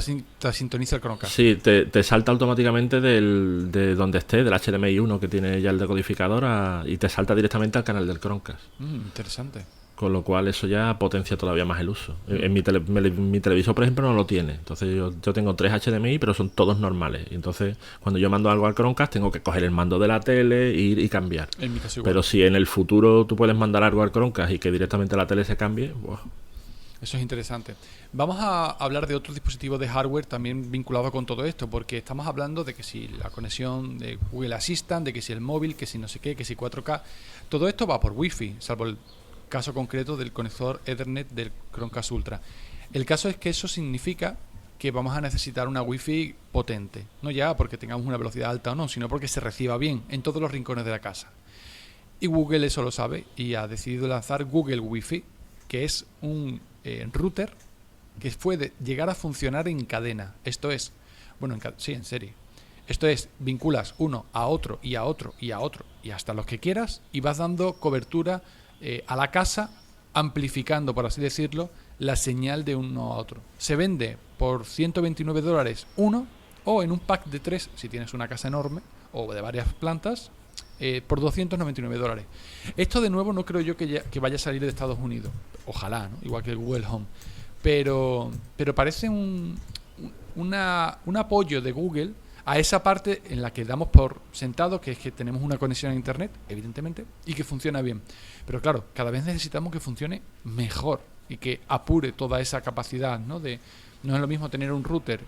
Speaker 1: sintoniza el Chromecast.
Speaker 2: Sí, te salta automáticamente de donde esté, del HDMI 1 que tiene ya el decodificador, y te salta directamente al canal del Chromecast.
Speaker 1: Interesante.
Speaker 2: Con lo cual eso ya potencia todavía más el uso. En mi televisor, por ejemplo, no lo tiene. Entonces yo tengo 3 HDMI, pero son todos normales. Entonces cuando yo mando algo al Chromecast, tengo que coger el mando de la tele y cambiar.
Speaker 1: En mi caso igual.
Speaker 2: Pero si en el futuro tú puedes mandar algo al Chromecast y que directamente la tele se cambie, wow.
Speaker 1: Eso es interesante. Vamos a hablar de otros dispositivos de hardware también vinculados con todo esto, porque estamos hablando de que si la conexión de Google Assistant, de que si el móvil, que si no sé qué, que si 4K, todo esto va por Wi-Fi, salvo el caso concreto del conector Ethernet del Chromecast Ultra. El caso es que eso significa que vamos a necesitar una Wi-Fi potente. No ya porque tengamos una velocidad alta o no, sino porque se reciba bien en todos los rincones de la casa. Y Google eso lo sabe y ha decidido lanzar Google Wi-Fi, que es un router que puede llegar a funcionar en cadena. Esto es, sí, en serie. Esto es, vinculas uno a otro y a otro y a otro y hasta los que quieras y vas dando cobertura a la casa, amplificando, por así decirlo, la señal de uno a otro. Se vende por $129 uno, o en un pack de 3 si tienes una casa enorme o de varias plantas, por $299. Esto de nuevo no creo yo que vaya a salir de Estados Unidos. Ojalá, ¿no? Igual que el Google Home. Pero parece un apoyo de Google a esa parte en la que damos por sentado que es que tenemos una conexión a internet, evidentemente, y que funciona bien. Pero claro, cada vez necesitamos que funcione mejor y que apure toda esa capacidad, ¿no? No es lo mismo tener un router,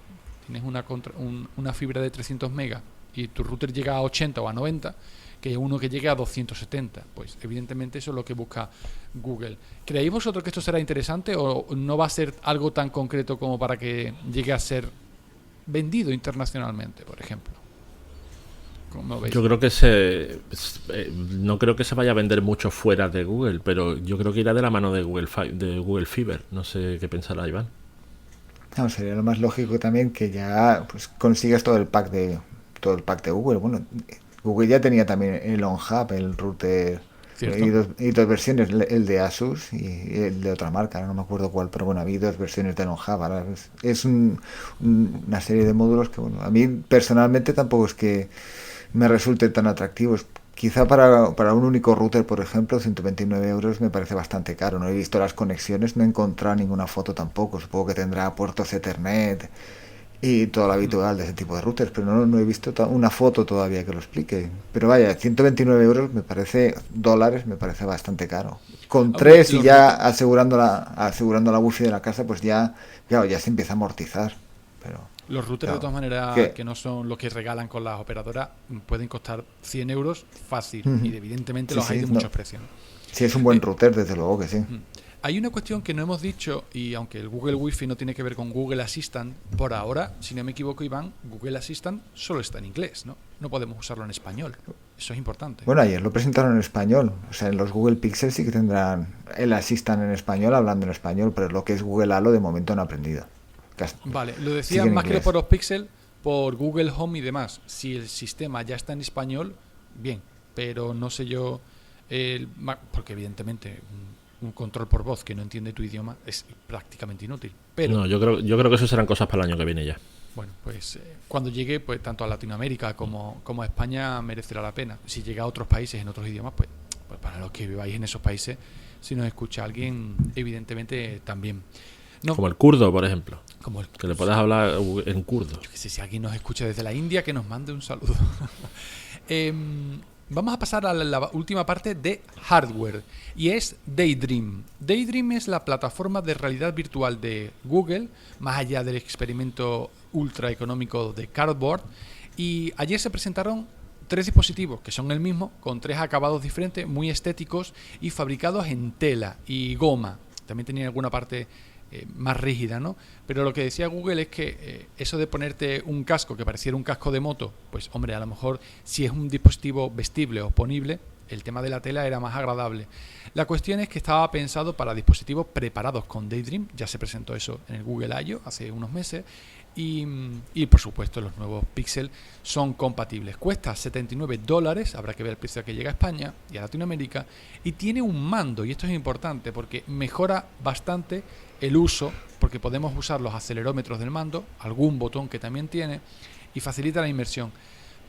Speaker 1: tienes una fibra de 300 megas y tu router llega a 80 o a 90, que uno que llegue a 270. Pues evidentemente eso es lo que busca Google. ¿Creéis vosotros que esto será interesante o no va a ser algo tan concreto como para que llegue a ser vendido internacionalmente, por ejemplo? ¿Cómo veis?
Speaker 2: Yo creo que no creo que se vaya a vender mucho fuera de Google, pero yo creo que irá de la mano de Google Fiber. No sé qué pensará Iván.
Speaker 3: No, sería lo más lógico también que ya pues consigas todo el pack de Google. Bueno, Google ya tenía también el OnHub, el router, y dos versiones, el de Asus y el de otra marca, no me acuerdo cuál, pero bueno, había dos versiones del OnHub. Ahora es una serie de módulos que, bueno, a mí personalmente tampoco es que me resulten tan atractivos. Quizá para un único router, por ejemplo, 129 euros me parece bastante caro. No he visto las conexiones, no he encontrado ninguna foto tampoco. Supongo que tendrá puertos Ethernet y todo lo habitual de ese tipo de routers, pero no he visto una foto todavía que lo explique. Pero vaya, 129 euros dólares me parece bastante caro. Con 3 y ya asegurando la wifi de la casa, pues ya se empieza a amortizar. Pero
Speaker 1: los routers, de todas maneras, que no son los que regalan con las operadoras, pueden costar 100 euros fácil. Y evidentemente los hay de muchos precios.
Speaker 3: Sí, es un buen router, desde luego que sí.
Speaker 1: Hay una cuestión que no hemos dicho, y aunque el Google Wi-Fi no tiene que ver con Google Assistant, por ahora, si no me equivoco, Iván, Google Assistant solo está en inglés, ¿no? No podemos usarlo en español. Eso es importante.
Speaker 3: Bueno, ayer lo presentaron en español. O sea, en los Google Pixel sí que tendrán el Assistant en español, hablando en español, pero lo que es Google Halo de momento no ha aprendido.
Speaker 1: Vale, lo decía más que por los Pixel, por Google Home y demás. Si el sistema ya está en español, bien, pero no sé yo, porque evidentemente un control por voz que no entiende tu idioma es prácticamente inútil. Pero
Speaker 2: no, yo creo que eso serán cosas para el año que viene ya.
Speaker 1: Bueno, pues cuando llegue, pues tanto a Latinoamérica como a España merecerá la pena. Si llega a otros países en otros idiomas, pues para los que viváis en esos países, si nos escucha alguien, evidentemente también. No,
Speaker 2: como el kurdo, por ejemplo.
Speaker 1: Que
Speaker 2: le puedas hablar en kurdo.
Speaker 1: Yo que sé, si alguien nos escucha desde la India, que nos mande un saludo. Vamos a pasar a la última parte de hardware, y es Daydream. Daydream es la plataforma de realidad virtual de Google, más allá del experimento ultra económico de Cardboard. Y ayer se presentaron 3 dispositivos que son el mismo, con 3 acabados diferentes, muy estéticos y fabricados en tela y goma. También tenía alguna parte más rígida, ¿no? Pero lo que decía Google es que eso de ponerte un casco que pareciera un casco de moto, pues hombre, a lo mejor si es un dispositivo vestible o ponible, el tema de la tela era más agradable. La cuestión es que estaba pensado para dispositivos preparados con Daydream. Ya se presentó eso en el Google I.O. hace unos meses. Y por supuesto los nuevos Pixel son compatibles. Cuesta $79, habrá que ver el precio que llega a España y a Latinoamérica. Y tiene un mando, y esto es importante porque mejora bastante el uso, porque podemos usar los acelerómetros del mando, algún botón que también tiene, y facilita la inmersión.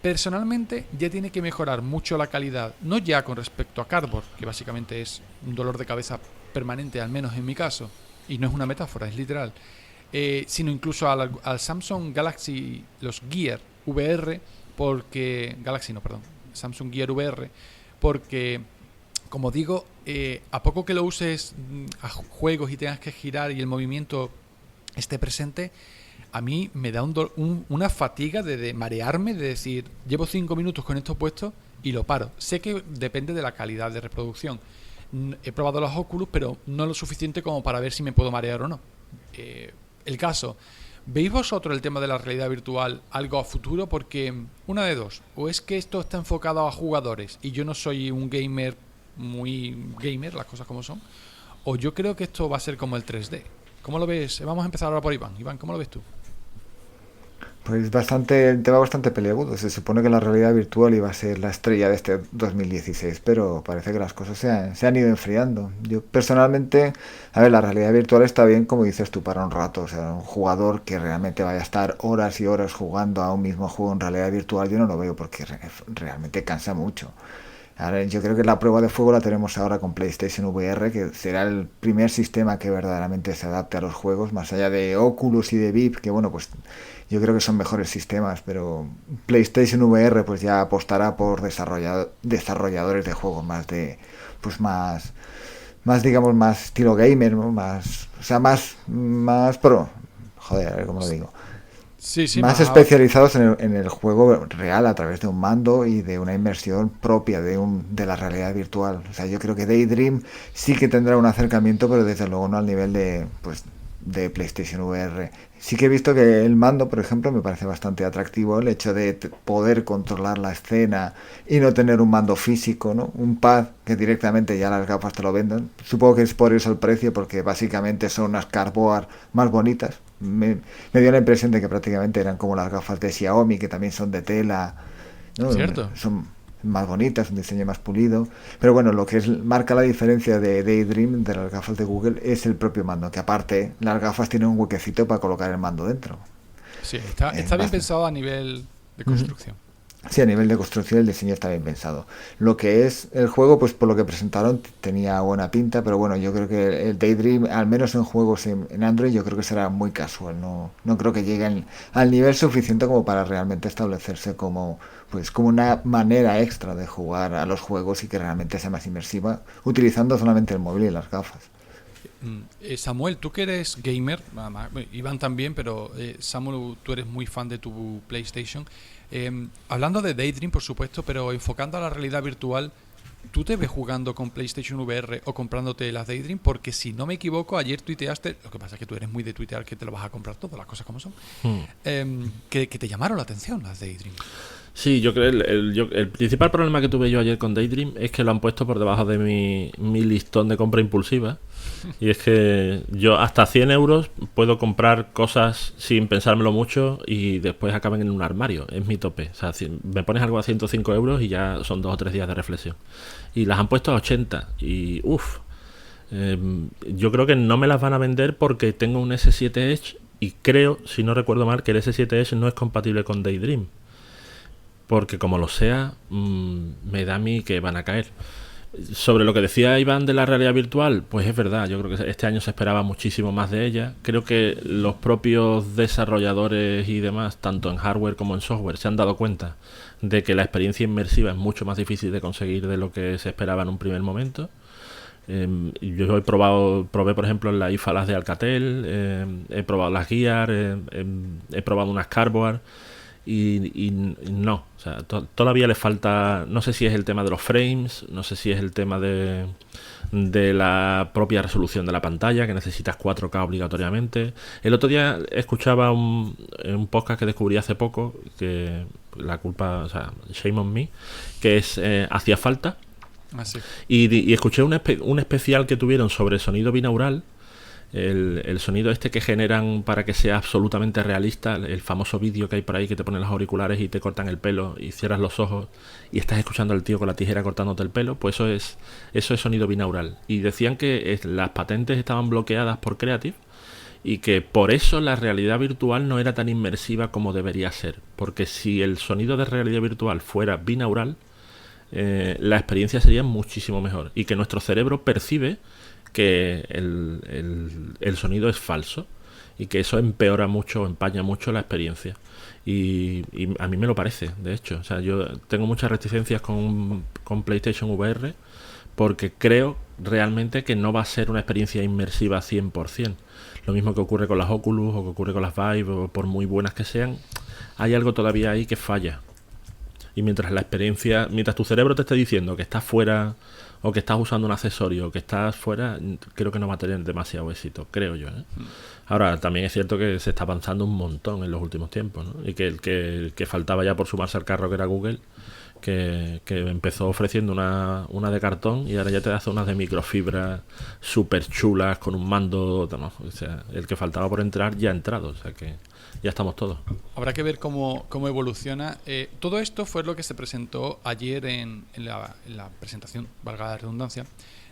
Speaker 1: Personalmente ya tiene que mejorar mucho la calidad, no ya con respecto a Cardboard, que básicamente es un dolor de cabeza permanente, al menos en mi caso, y no es una metáfora, es literal, sino incluso al Samsung Galaxy, los Gear VR, Samsung Gear VR, porque, como digo, a poco que lo uses a juegos y tengas que girar y el movimiento esté presente, a mí me da una fatiga de marearme, de decir, llevo 5 minutos con esto puesto y lo paro. Sé que depende de la calidad de reproducción. He probado los Oculus, pero no lo suficiente como para ver si me puedo marear o no. El caso, ¿Veis vosotros el tema de la realidad virtual algo a futuro? Porque una de dos, o es que esto está enfocado a jugadores y yo no soy un gamer muy gamer, las cosas como son, o yo creo que esto va a ser como el 3D. ¿Cómo lo ves? Vamos a empezar ahora por Iván. Iván, ¿cómo lo ves tú?
Speaker 3: Pues el tema bastante peliagudo. Se supone que la realidad virtual iba a ser la estrella de este 2016, pero parece que las cosas se han ido enfriando. Yo personalmente, a ver, la realidad virtual está bien, como dices tú, para un rato. O sea, un jugador que realmente vaya a estar horas y horas jugando a un mismo juego en realidad virtual, yo no lo veo porque realmente cansa mucho. Ahora, yo creo que la prueba de fuego la tenemos ahora con PlayStation VR, que será el primer sistema que verdaderamente se adapte a los juegos, más allá de Oculus y de VIP, que bueno, pues yo creo que son mejores sistemas, pero PlayStation VR pues ya apostará por desarrolladores de juegos pues más digamos, más estilo gamer, ¿no? Más, o sea, más pro, joder, a ver cómo lo digo.
Speaker 1: Sí, sí,
Speaker 3: Más
Speaker 1: más.
Speaker 3: especializados en el juego real a través de un mando y de una inmersión propia de la realidad virtual. O sea, yo creo que Daydream sí que tendrá un acercamiento, pero desde luego no al nivel de PlayStation VR. Sí que he visto que el mando, por ejemplo, me parece bastante atractivo el hecho de poder controlar la escena y no tener un mando físico, ¿no? Un pad que directamente ya las gafas te lo vendan. Supongo que es por eso el precio, porque básicamente son unas cardboard más bonitas. Me dio la impresión de que prácticamente eran como las gafas de Xiaomi, que también son de tela, ¿no?
Speaker 1: Cierto.
Speaker 3: Son más bonitas, un diseño más pulido. Pero bueno, lo que marca la diferencia de Daydream de las gafas de Google es el propio mando, que aparte las gafas tienen un huequecito para colocar el mando dentro.
Speaker 1: Sí, está bien pensado a nivel de construcción.
Speaker 3: Sí, a nivel de construcción el diseño está bien pensado. Lo que es el juego, pues por lo que presentaron tenía buena pinta, pero bueno, yo creo que el Daydream, al menos en juegos en Android, yo creo que será muy casual. No creo que lleguen al nivel suficiente como para realmente establecerse como una manera extra de jugar a los juegos y que realmente sea más inmersiva, utilizando solamente el móvil y las gafas.
Speaker 1: Samuel, tú que eres gamer, Iván también, pero Samuel, tú eres muy fan de tu PlayStation. Hablando de Daydream, por supuesto, pero enfocando a la realidad virtual, ¿tú te ves jugando con PlayStation VR o comprándote las Daydream? Porque si no me equivoco, ayer tuiteaste, lo que pasa es que tú eres muy de tuitear que te lo vas a comprar todo, las cosas como son, que te llamaron la atención las Daydream.
Speaker 2: Sí, yo creo el principal problema que tuve yo ayer con Daydream es que lo han puesto por debajo de mi listón de compra impulsiva. Y es que yo hasta 100 euros puedo comprar cosas sin pensármelo mucho y después acaban en un armario. Es mi tope. O sea, si me pones algo a 105 euros y ya son 2 o 3 días de reflexión. Y las han puesto a 80 y uff. Yo creo que no me las van a vender porque tengo un S7 Edge y creo, si no recuerdo mal, que el S7 Edge no es compatible con Daydream. Porque como lo sea, me da a mí que van a caer. Sobre lo que decía Iván de la realidad virtual, pues es verdad, yo creo que este año se esperaba muchísimo más de ella. Creo que los propios desarrolladores y demás, tanto en hardware como en software, se han dado cuenta de que la experiencia inmersiva es mucho más difícil de conseguir de lo que se esperaba en un primer momento. Yo probé por ejemplo en la IFA de Alcatel, he probado las Gear, he probado unas Cardboard. Y no, o sea, todavía le falta, no sé si es el tema de los frames, no sé si es el tema de la propia resolución de la pantalla, que necesitas 4K obligatoriamente. El otro día escuchaba un podcast que descubrí hace poco, que la culpa, o sea, shame on me, que es Hacía Falta. Y escuché un especial que tuvieron sobre sonido binaural. El sonido este que generan para que sea absolutamente realista, el famoso vídeo que hay por ahí que te ponen los auriculares y te cortan el pelo y cierras los ojos y estás escuchando al tío con la tijera cortándote el pelo, pues eso es sonido binaural. Y decían que las patentes estaban bloqueadas por Creative y que por eso la realidad virtual no era tan inmersiva como debería ser, porque si el sonido de realidad virtual fuera binaural, la experiencia sería muchísimo mejor y que nuestro cerebro percibe que el sonido es falso y que eso empeora mucho, empaña mucho la experiencia y a mí me lo parece, de hecho. O sea, yo tengo muchas reticencias con PlayStation VR porque creo realmente que no va a ser una experiencia inmersiva 100%. Lo mismo que ocurre con las Oculus o que ocurre con las Vive, o por muy buenas que sean, hay algo todavía ahí que falla. Y mientras mientras tu cerebro te esté diciendo que estás fuera o que estás usando un accesorio o que estás fuera, creo que no va a tener demasiado éxito, creo yo, ¿eh? Ahora, también es cierto que se está avanzando un montón en los últimos tiempos, ¿no? Y que el que faltaba ya por sumarse al carro, que era Google, que empezó ofreciendo una de cartón y ahora ya te hace unas de microfibra súper chulas con un mando, ¿no? O sea, el que faltaba por entrar ya ha entrado, o sea que ya estamos todos.
Speaker 1: Habrá que ver cómo evoluciona. Todo esto fue lo que se presentó ayer en la presentación, valga la redundancia,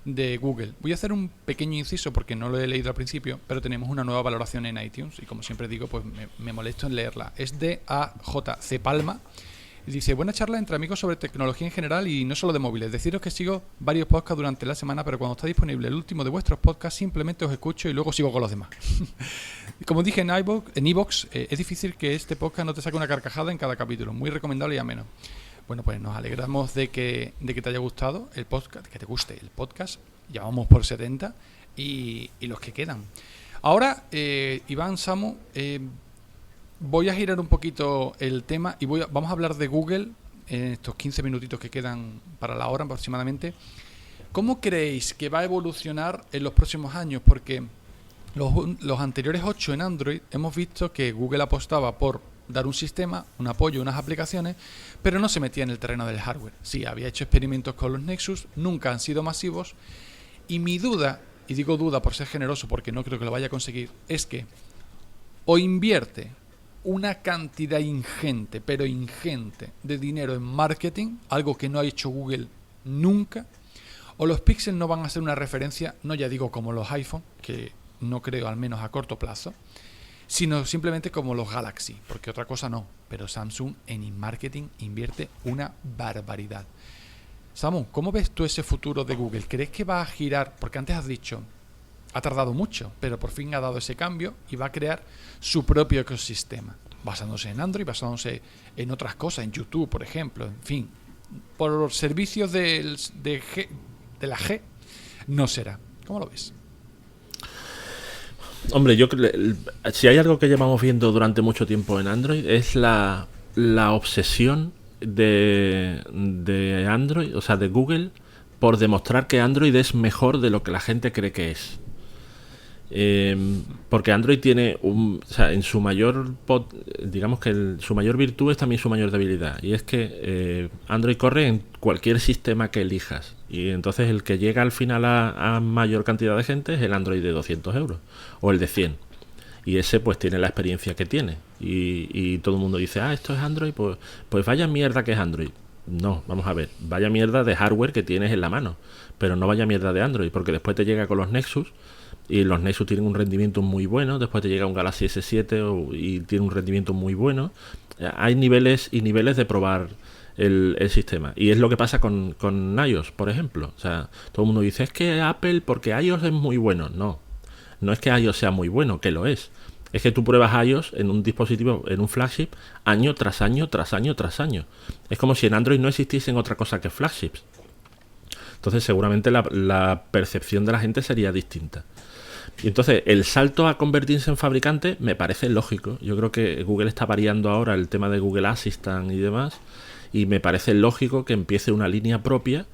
Speaker 1: de Google. Voy a hacer un pequeño inciso porque no lo he leído al principio, pero tenemos una nueva valoración en iTunes y como siempre digo, pues me molesto en leerla. Es de AJC Palma. Y dice, buena charla entre amigos sobre tecnología en general y no solo de móviles. Deciros que sigo varios podcasts durante la semana, pero cuando está disponible el último de vuestros podcasts, simplemente os escucho y luego sigo con los demás. Como dije en iVoox, es difícil que este podcast no te saque una carcajada en cada capítulo. Muy recomendable y ameno. Bueno, pues nos alegramos de que te haya gustado el podcast, que te guste el podcast. Ya vamos por 70 y los que quedan. Ahora, Iván, Samu... voy a girar un poquito el tema y vamos a hablar de Google en estos 15 minutitos que quedan para la hora aproximadamente. ¿Cómo creéis que va a evolucionar en los próximos años? Porque los anteriores 8 en Android hemos visto que Google apostaba por dar un sistema, un apoyo, unas aplicaciones, pero no se metía en el terreno del hardware. Sí, había hecho experimentos con los Nexus, nunca han sido masivos, y mi duda, y digo duda por ser generoso porque no creo que lo vaya a conseguir, es que o invierte una cantidad ingente, pero ingente, de dinero en marketing, algo que no ha hecho Google nunca, o los Pixel no van a ser una referencia, no ya digo como los iPhone, que no creo al menos a corto plazo, sino simplemente como los Galaxy, porque otra cosa no, pero Samsung en marketing invierte una barbaridad. Samu, ¿cómo ves tú ese futuro de Google? ¿Crees que va a girar? Porque antes has dicho, ha tardado mucho, pero por fin ha dado ese cambio y va a crear su propio ecosistema, basándose en Android, basándose en otras cosas, en YouTube, por ejemplo, en fin, por servicios de la G, no será. ¿Cómo lo ves?
Speaker 2: Hombre, si hay algo que llevamos viendo durante mucho tiempo en Android es la obsesión de Android, o sea, de Google, por demostrar que Android es mejor de lo que la gente cree que es. Porque Android tiene o sea, en su mayor digamos que su mayor virtud es también su mayor debilidad, y es que Android corre en cualquier sistema que elijas, y entonces el que llega al final a mayor cantidad de gente es el Android de 200 euros o el de 100, y ese pues tiene la experiencia que tiene, y todo el mundo dice, esto es Android, pues vaya mierda que es Android. No, vamos a ver, vaya mierda de hardware que tienes en la mano, pero no vaya mierda de Android, porque después te llega con los Nexus, y los Nexus tienen un rendimiento muy bueno, después te llega un Galaxy S7 y tiene un rendimiento muy bueno. Hay niveles y niveles de probar el sistema, y es lo que pasa con iOS, por ejemplo. O sea, todo el mundo dice, es que Apple, porque iOS es muy bueno. No es que iOS sea muy bueno, que lo es que tú pruebas iOS en un dispositivo, en un flagship, año tras año, tras año, tras año. Es como si en Android no existiesen otra cosa que flagships. Entonces seguramente la percepción de la gente sería distinta. Y entonces el salto a convertirse en fabricante me parece lógico. Yo creo que Google está variando ahora el tema de Google Assistant y demás, y me parece lógico que empiece una línea propia.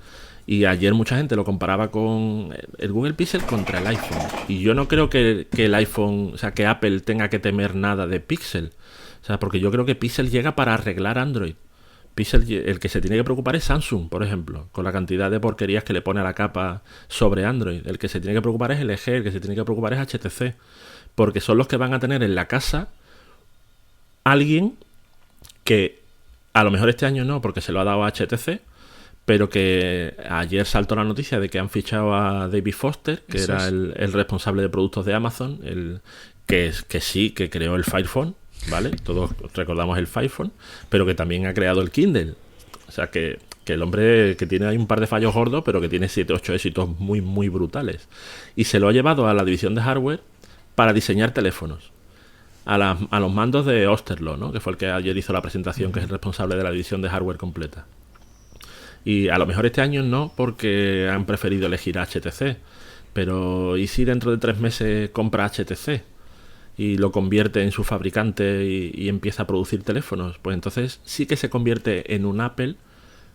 Speaker 2: Y ayer mucha gente lo comparaba con el Google Pixel contra el iPhone, y yo no creo que el iPhone, o sea, que Apple tenga que temer nada de Pixel, o sea, porque yo creo que Pixel llega para arreglar Android. Pixel, el que se tiene que preocupar es Samsung, por ejemplo, con la cantidad de porquerías que le pone a la capa sobre Android. El que se tiene que preocupar es LG, el que se tiene que preocupar es HTC, porque son los que van a tener en la casa alguien que a lo mejor este año no, porque se lo ha dado a HTC, pero que ayer saltó la noticia de que han fichado a David Foster, que eso era el responsable de productos de Amazon, que creó el Fire Phone, ¿vale? Todos recordamos el Fire Phone, pero que también ha creado el Kindle. O sea, que el hombre, que tiene ahí un par de fallos gordos, pero que tiene 7-8 éxitos muy, muy brutales. Y se lo ha llevado a la división de hardware para diseñar teléfonos. A los mandos de Osterlo, ¿no? Que fue el que ayer hizo la presentación, que es el responsable de la división de hardware completa. Y a lo mejor este año no, porque han preferido elegir a HTC. Pero ¿y si dentro de 3 meses compra HTC? y lo convierte en su fabricante y empieza a producir teléfonos, pues entonces sí que se convierte en un Apple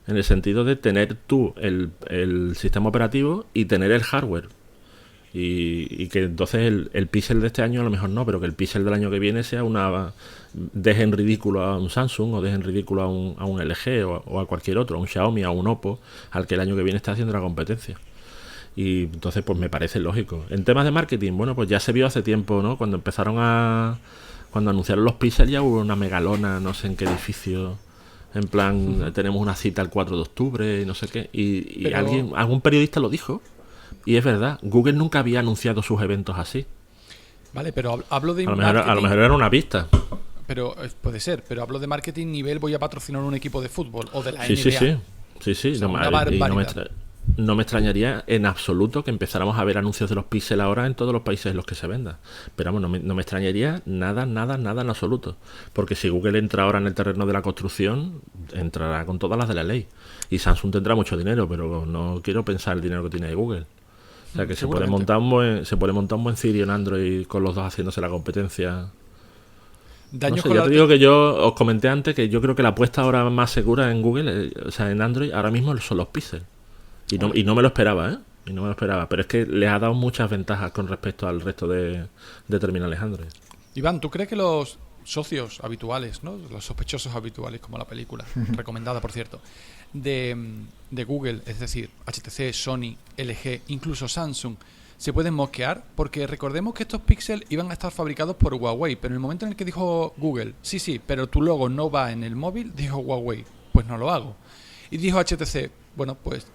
Speaker 2: en el sentido de tener tú el sistema operativo y tener el hardware. Y que entonces el Pixel de este año a lo mejor no, pero que el Pixel del año que viene sea deje en ridículo a un Samsung o deje en ridículo a un LG o a cualquier otro, a un Xiaomi, a un Oppo, al que el año que viene está haciendo la competencia. Y entonces pues me parece lógico. En temas de marketing, bueno, pues ya se vio hace tiempo, ¿no? Cuando anunciaron los Pixel ya hubo una megalona, no sé en qué edificio, en plan, tenemos una cita el 4 de octubre y no sé qué. Y pero... algún periodista lo dijo. Y es verdad, Google nunca había anunciado sus eventos así.
Speaker 1: Vale, pero hablo de
Speaker 2: a lo mejor era una pista.
Speaker 1: Pero puede ser, pero hablo de marketing nivel voy a patrocinar un equipo de fútbol o de la
Speaker 2: NBA. Sí.
Speaker 1: O sea,
Speaker 2: no me extrañaría en absoluto que empezáramos a ver anuncios de los Pixel ahora en todos los países en los que se venda. Pero vamos, no me extrañaría nada en absoluto. Porque si Google entra ahora en el terreno de la construcción, entrará con todas las de la ley. Y Samsung tendrá mucho dinero, pero no quiero pensar el dinero que tiene Google. O sea que se puede montar un buen Siri en Android con los dos haciéndose la competencia. No sé, ya te digo que yo os comenté antes que yo creo que la apuesta ahora más segura en Google, o sea, en Android, ahora mismo son los Pixel. Y no me lo esperaba, ¿eh? Y no me lo esperaba. Pero es que les ha dado muchas ventajas con respecto al resto de terminales Android.
Speaker 1: Iván, ¿tú crees que los socios habituales, ¿no? Los sospechosos habituales, como la película, recomendada por cierto, de Google, es decir, HTC, Sony, LG, incluso Samsung, se pueden mosquear? Porque recordemos que estos Pixel iban a estar fabricados por Huawei, pero en el momento en el que dijo Google, sí, pero tu logo no va en el móvil, dijo Huawei, pues no lo hago. Y dijo HTC, bueno, pues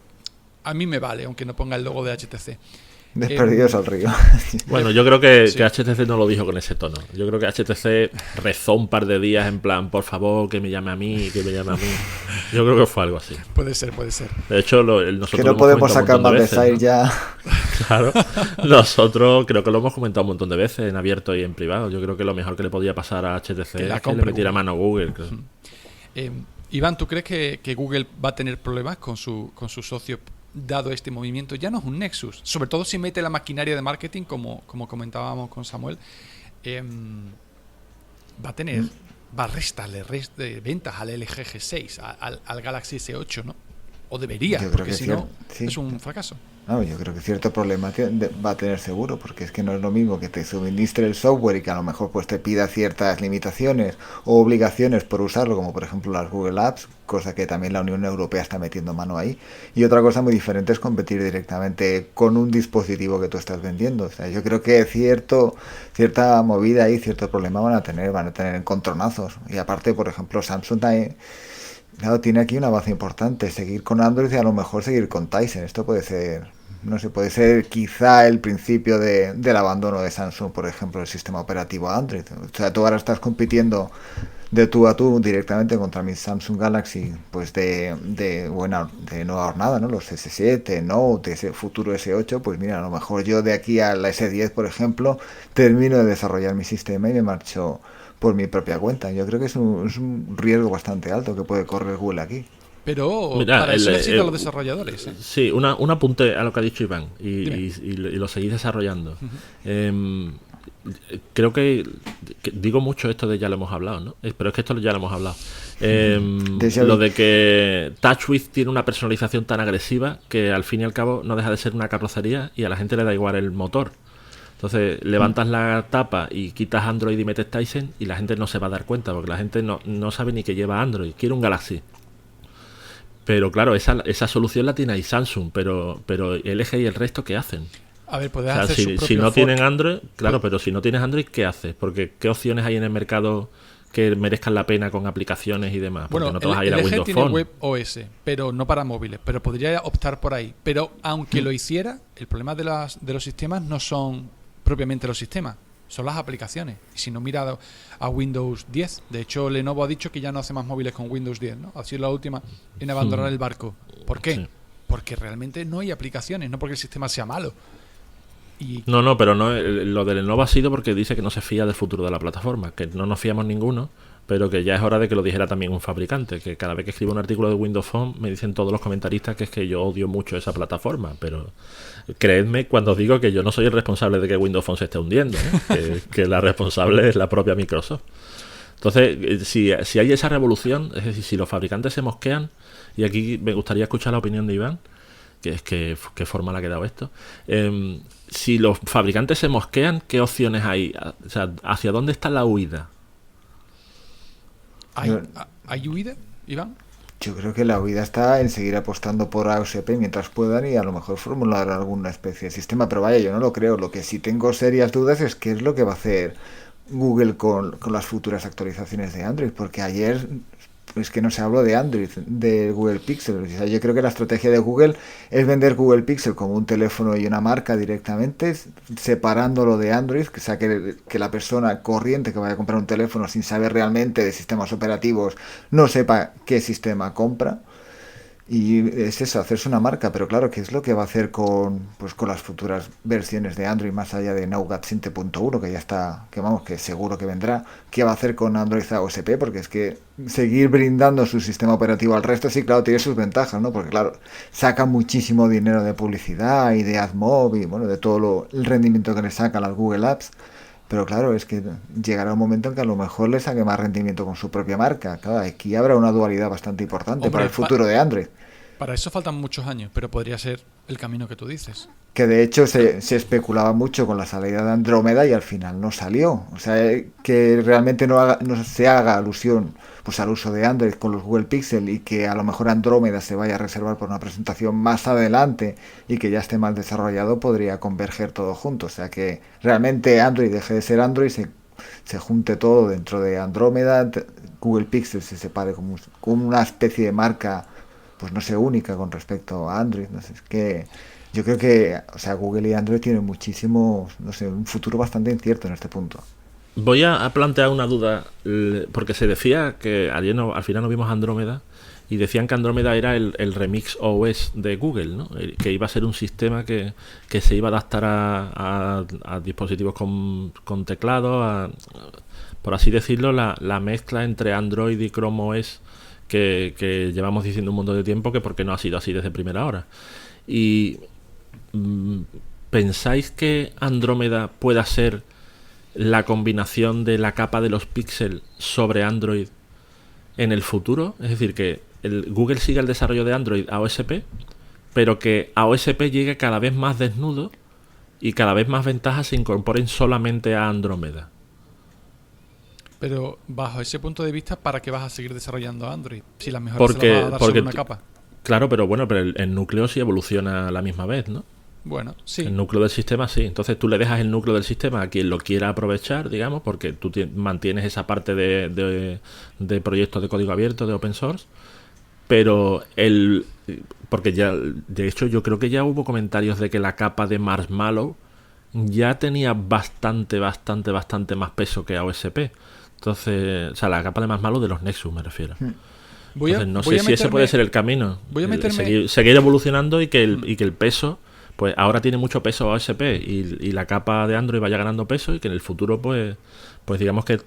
Speaker 1: a mí me vale, aunque no ponga el logo de HTC.
Speaker 3: Despedidos al río.
Speaker 2: Bueno, yo creo que HTC no lo dijo con ese tono. Yo creo que HTC rezó un par de días en plan, por favor, que me llame a mí. Yo creo que fue algo así.
Speaker 1: Puede ser.
Speaker 2: De hecho, nosotros
Speaker 3: que no podemos sacar más de Sire, ¿no? Ya.
Speaker 2: Claro. Nosotros creo que lo hemos comentado un montón de veces en abierto y en privado. Yo creo que lo mejor que le podía pasar a HTC es que le metiera mano a Google.
Speaker 1: Iván, ¿tú crees que Google va a tener problemas con su socio dado este movimiento? Ya no es un Nexus, sobre todo si mete la maquinaria de marketing como comentábamos con Samuel, va a restarle ventas al LG G6, al Galaxy S8, ¿no? O debería, porque si no es un fracaso.
Speaker 3: No, yo creo que cierto problema va a tener seguro, porque es que no es lo mismo que te suministre el software y que a lo mejor pues te pida ciertas limitaciones o obligaciones por usarlo, como por ejemplo las Google Apps, cosa que también la Unión Europea está metiendo mano ahí. Y otra cosa muy diferente es competir directamente con un dispositivo que tú estás vendiendo. O sea, yo creo que cierta movida y cierto problema van a tener encontronazos. Y aparte, por ejemplo, Samsung también, claro, tiene aquí una base importante, seguir con Android y a lo mejor seguir con Tizen. Esto puede ser, no sé, puede ser quizá el principio del abandono de Samsung, por ejemplo, el sistema operativo Android. O sea, tú ahora estás compitiendo de tú a tú directamente contra mi Samsung Galaxy, pues de nueva jornada, ¿no? Los S7, Note, ese futuro S8, pues mira, a lo mejor yo de aquí a la S10, por ejemplo, termino de desarrollar mi sistema y me marcho por mi propia cuenta. Yo creo que es un riesgo bastante alto que puede correr Google aquí.
Speaker 1: Pero mira, para eso necesitan los desarrolladores.
Speaker 2: Sí, un apunte a lo que ha dicho Iván y lo seguís desarrollando. Creo que digo mucho esto de ya lo hemos hablado, ¿no? Pero es que esto ya lo hemos hablado. Lo de que TouchWiz tiene una personalización tan agresiva que al fin y al cabo no deja de ser una carrocería y a la gente le da igual el motor. Entonces levantas la tapa y quitas Android y metes Tizen y la gente no se va a dar cuenta porque la gente no sabe ni que lleva Android, quiere un Galaxy. Pero claro, esa solución la tiene ahí Samsung, pero LG y el resto, ¿qué hacen?
Speaker 1: A ver, puedes hacer su propio
Speaker 2: si no tienen Android, claro, pero si no tienes Android, ¿qué haces? Porque ¿qué opciones hay en el mercado que merezcan la pena con aplicaciones y demás? Porque no te vas a ir a Windows
Speaker 1: tiene
Speaker 2: Phone.
Speaker 1: Web OS, pero no para móviles, pero podría optar por ahí. Pero aunque lo hiciera, el problema de los sistemas no son propiamente los sistemas, son las aplicaciones. Y si no, mira a Windows 10. De hecho, Lenovo ha dicho que ya no hace más móviles con Windows 10, ¿no? Ha sido la última en abandonar el barco. ¿Por qué? Sí. Porque realmente no hay aplicaciones, no porque el sistema sea malo.
Speaker 2: No, pero no, lo de Lenovo ha sido porque dice que no se fía del futuro de la plataforma, que no nos fiamos ninguno pero que ya es hora de que lo dijera también un fabricante, que cada vez que escribo un artículo de Windows Phone me dicen todos los comentaristas que es que yo odio mucho esa plataforma, pero creedme cuando os digo que yo no soy el responsable de que Windows Phone se esté hundiendo, que la responsable es la propia Microsoft. Entonces, si hay esa revolución, es decir, si los fabricantes se mosquean, y aquí me gustaría escuchar la opinión de Iván, que es que qué formal ha quedado esto. Si los fabricantes se mosquean, ¿qué opciones hay? O sea, ¿hacia dónde está la huida?
Speaker 1: ¿Hay huida, Iván?
Speaker 3: Yo creo que la huida está en seguir apostando por AOSP mientras puedan y a lo mejor formular alguna especie de sistema, pero vaya, yo no lo creo. Lo que sí tengo serias dudas es qué es lo que va a hacer Google con las futuras actualizaciones de Android, porque ayer es que no se habló de Android, de Google Pixel. O sea, yo creo que la estrategia de Google es vender Google Pixel como un teléfono y una marca directamente, separándolo de Android, que sea que la persona corriente que vaya a comprar un teléfono sin saber realmente de sistemas operativos no sepa qué sistema compra. Y es eso, hacerse una marca, pero claro, ¿qué es lo que va a hacer con las futuras versiones de Android más allá de Nougat 7.1, que ya está, que vamos, que seguro que vendrá? ¿Qué va a hacer con Android AOSP? Porque es que seguir brindando su sistema operativo al resto, sí, claro, tiene sus ventajas, ¿no? Porque claro, saca muchísimo dinero de publicidad y de AdMob y bueno, de todo el rendimiento que le sacan las Google Apps. Pero claro, es que llegará un momento en que a lo mejor le saque más rendimiento con su propia marca. Claro, aquí habrá una dualidad bastante importante para el futuro de Android.
Speaker 1: Para eso faltan muchos años, pero podría ser el camino que tú dices.
Speaker 3: Que de hecho se especulaba mucho con la salida de Andrómeda y al final no salió. O sea, que realmente no se haga alusión pues al uso de Android con los Google Pixel y que a lo mejor Andrómeda se vaya a reservar por una presentación más adelante y que ya esté más desarrollado, podría converger todo junto. O sea, que realmente Android deje de ser Android, se junte todo dentro de Andrómeda, Google Pixel se separe como una especie de marca, pues no sé, única con respecto a Android. No sé, es que yo creo que, o sea, Google y Android tienen muchísimo, no sé, un futuro bastante incierto en este punto.
Speaker 2: Voy a plantear una duda, porque se decía que ayer al final no vimos Andrómeda y decían que Andrómeda era el Remix OS de Google, ¿no? Que iba a ser un sistema que se iba a adaptar a dispositivos con teclado, por así decirlo, la mezcla entre Android y Chrome OS que llevamos diciendo un montón de tiempo, que porque no ha sido así desde primera hora. Y ¿pensáis que Andrómeda pueda ser la combinación de la capa de los Pixel sobre Android en el futuro? Es decir, que Google siga el desarrollo de Android a OSP, pero que a OSP llegue cada vez más desnudo y cada vez más ventajas se incorporen solamente a Andrómeda.
Speaker 1: Pero bajo ese punto de vista, ¿para qué vas a seguir desarrollando Android? Si las mejoras se las vas a dar sobre una capa.
Speaker 2: Claro, pero bueno, pero el núcleo sí evoluciona a la misma vez, ¿no?
Speaker 1: Bueno, sí.
Speaker 2: El núcleo del sistema sí. Entonces tú le dejas el núcleo del sistema a quien lo quiera aprovechar, digamos, porque tú mantienes esa parte de proyectos de código abierto, de open source, pero porque ya, de hecho, yo creo que ya hubo comentarios de que la capa de Marshmallow ya tenía bastante más peso que AOSP. Entonces, o sea, la capa de Marshmallow de los Nexus me refiero. Entonces, no sé si ese puede ser el camino. Seguir evolucionando y que el peso, pues ahora tiene mucho peso AOSP y la capa de Android vaya ganando peso y que en el futuro, pues digamos que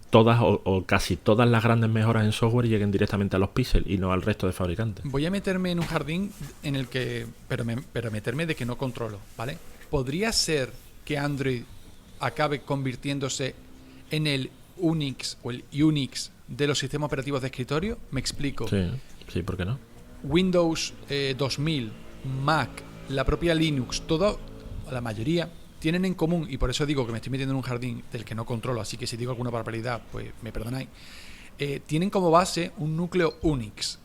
Speaker 2: todas o casi todas las grandes mejoras en software lleguen directamente a los Pixel y no al resto de fabricantes.
Speaker 1: Voy a meterme en un jardín en el que, pero meterme de que no controlo, ¿vale? ¿Podría ser que Android acabe convirtiéndose en el Unix o el Unix de los sistemas operativos de escritorio? Me explico.
Speaker 2: Sí, ¿por qué no?
Speaker 1: Windows 2000, Mac, la propia Linux, todo, la mayoría, tienen en común, y por eso digo que me estoy metiendo en un jardín del que no controlo, así que si digo alguna barbaridad, pues me perdonáis. Tienen como base un núcleo Unix.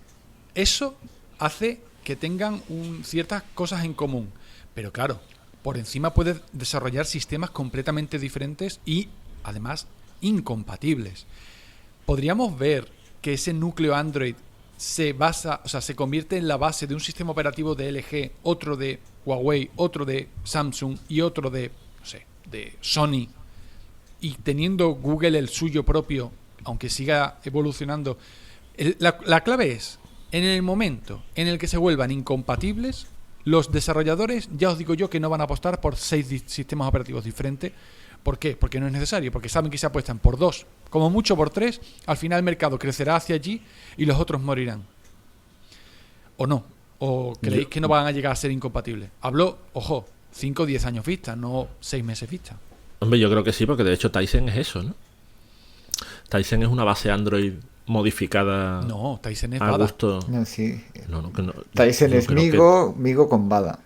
Speaker 1: Eso hace que tengan ciertas cosas en común, pero claro, por encima puedes desarrollar sistemas completamente diferentes y además incompatibles. Podríamos ver que ese núcleo Android se convierte en la base de un sistema operativo de LG, otro de Huawei, otro de Samsung y otro de, no sé, de Sony, y teniendo Google el suyo propio, aunque siga evolucionando. La clave es, en el momento en el que se vuelvan incompatibles, los desarrolladores, ya os digo yo que no van a apostar por 6 sistemas operativos diferentes, ¿Por qué? Porque no es necesario, porque saben que si apuestan por 2, como mucho por 3, al final el mercado crecerá hacia allí y los otros morirán. ¿O no? ¿O creéis que no van a llegar a ser incompatibles? Hablo, ojo, 5 o 10 años vista, no 6 meses vista.
Speaker 2: Hombre, yo creo que sí, porque de hecho Tizen es eso, ¿no? Tizen es una base Android modificada
Speaker 1: No, Tizen es
Speaker 2: a
Speaker 1: Bada.
Speaker 3: No, sí.
Speaker 2: No,
Speaker 3: Tizen
Speaker 2: yo
Speaker 3: es
Speaker 2: creo
Speaker 3: Migo con Bada.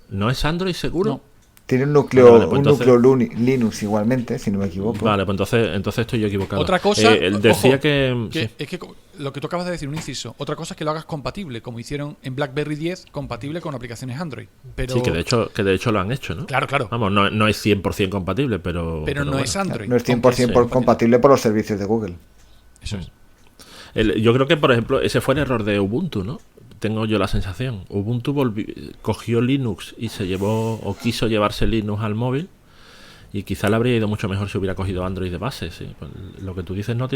Speaker 2: ¿No es Android seguro?
Speaker 1: No.
Speaker 3: Tiene un núcleo,
Speaker 2: Vale, pues entonces-
Speaker 3: Linux igualmente, si no me equivoco.
Speaker 2: Vale, pues entonces estoy yo equivocado.
Speaker 1: Otra cosa,
Speaker 2: él decía
Speaker 1: ojo,
Speaker 2: que sí.
Speaker 1: es que lo que tú acabas de decir, un inciso. Otra cosa es que lo hagas compatible, como hicieron en BlackBerry 10, compatible con aplicaciones Android. Pero,
Speaker 2: Sí, que de hecho lo han hecho, ¿no?
Speaker 1: Claro.
Speaker 2: Vamos, no es 100% compatible, pero
Speaker 1: Pero no
Speaker 2: bueno.
Speaker 1: es Android.
Speaker 3: No es 100%
Speaker 1: aunque es
Speaker 3: compatible por los servicios de Google.
Speaker 1: Eso es.
Speaker 2: Yo creo que, por ejemplo, ese fue el error de Ubuntu, ¿no? Tengo yo la sensación. Ubuntu cogió Linux y se llevó, o quiso llevarse Linux al móvil, y quizá le habría ido mucho mejor si hubiera cogido Android de base, sí. Pues lo que tú dices no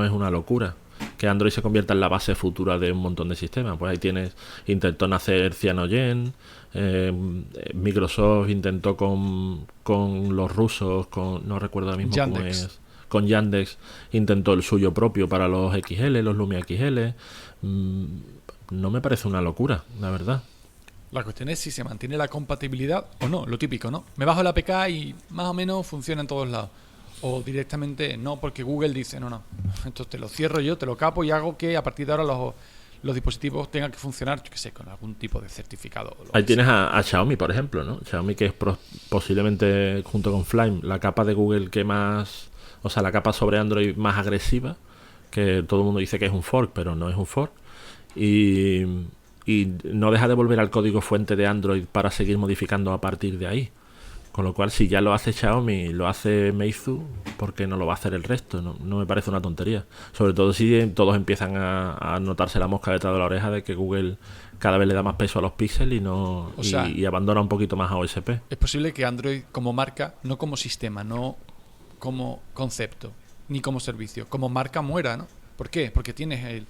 Speaker 2: es una locura. Que Android se convierta en la base futura de un montón de sistemas. Pues ahí intentó nacer CyanogenMod, Microsoft intentó con los rusos, no recuerdo ahora mismo cómo
Speaker 1: Yandex.
Speaker 2: es. Con Yandex intentó el suyo propio para los XL, los Lumia XL. No me parece una locura, la verdad.
Speaker 1: La cuestión es si se mantiene la compatibilidad o no, lo típico, ¿no? Me bajo la APK y más o menos funciona en todos lados. O directamente no, porque Google dice, no. Entonces te lo cierro yo, te lo capo y hago que a partir de ahora los dispositivos tengan que funcionar, yo qué sé, con algún tipo de certificado.
Speaker 2: Ahí tienes a Xiaomi, por ejemplo, ¿no? Xiaomi, que es posiblemente, junto con Flame, la capa de Google que más... O sea, la capa sobre Android más agresiva, que todo el mundo dice que es un fork, pero no es un fork. Y no deja de volver al código fuente de Android para seguir modificando a partir de ahí. Con lo cual, si ya lo hace Xiaomi, lo hace Meizu, ¿por qué no lo va a hacer el resto? No me parece una tontería. Sobre todo si todos empiezan a notarse la mosca detrás de la oreja de que Google cada vez le da más peso a los píxeles y abandona un poquito más a OSP.
Speaker 1: Es posible que Android como marca, no como sistema, no como concepto, ni como servicio, como marca muera, ¿no? ¿Por qué? Porque tienes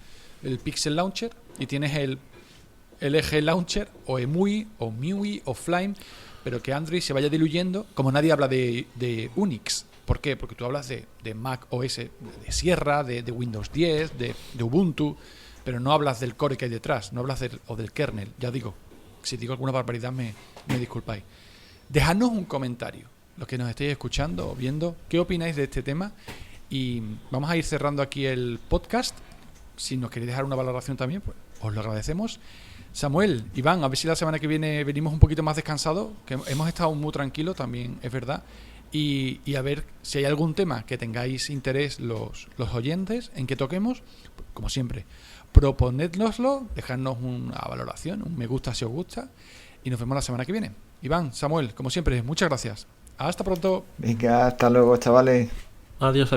Speaker 1: el Pixel Launcher y tienes el LG Launcher o EMUI o MIUI o Flame, pero que Android se vaya diluyendo, como nadie habla de Unix. ¿Por qué? Porque tú hablas de Mac OS, de Sierra, de Windows 10, de Ubuntu, pero no hablas del core que hay detrás, no hablas del kernel. Ya digo, si digo alguna barbaridad me disculpáis. Dejadnos un comentario, los que nos estéis escuchando o viendo, qué opináis de este tema, y vamos a ir cerrando aquí el podcast. Si nos queréis dejar una valoración también, pues os lo agradecemos. Samuel, Iván, a ver si la semana que viene venimos un poquito más descansados, que hemos estado muy tranquilos, también es verdad, y a ver si hay algún tema que tengáis interés los oyentes en que toquemos, como siempre, proponednoslo, dejadnos una valoración, un me gusta si os gusta, y nos vemos la semana que viene. Iván, Samuel, como siempre, muchas gracias. Hasta pronto.
Speaker 3: Venga, hasta luego, chavales.
Speaker 2: Adiós.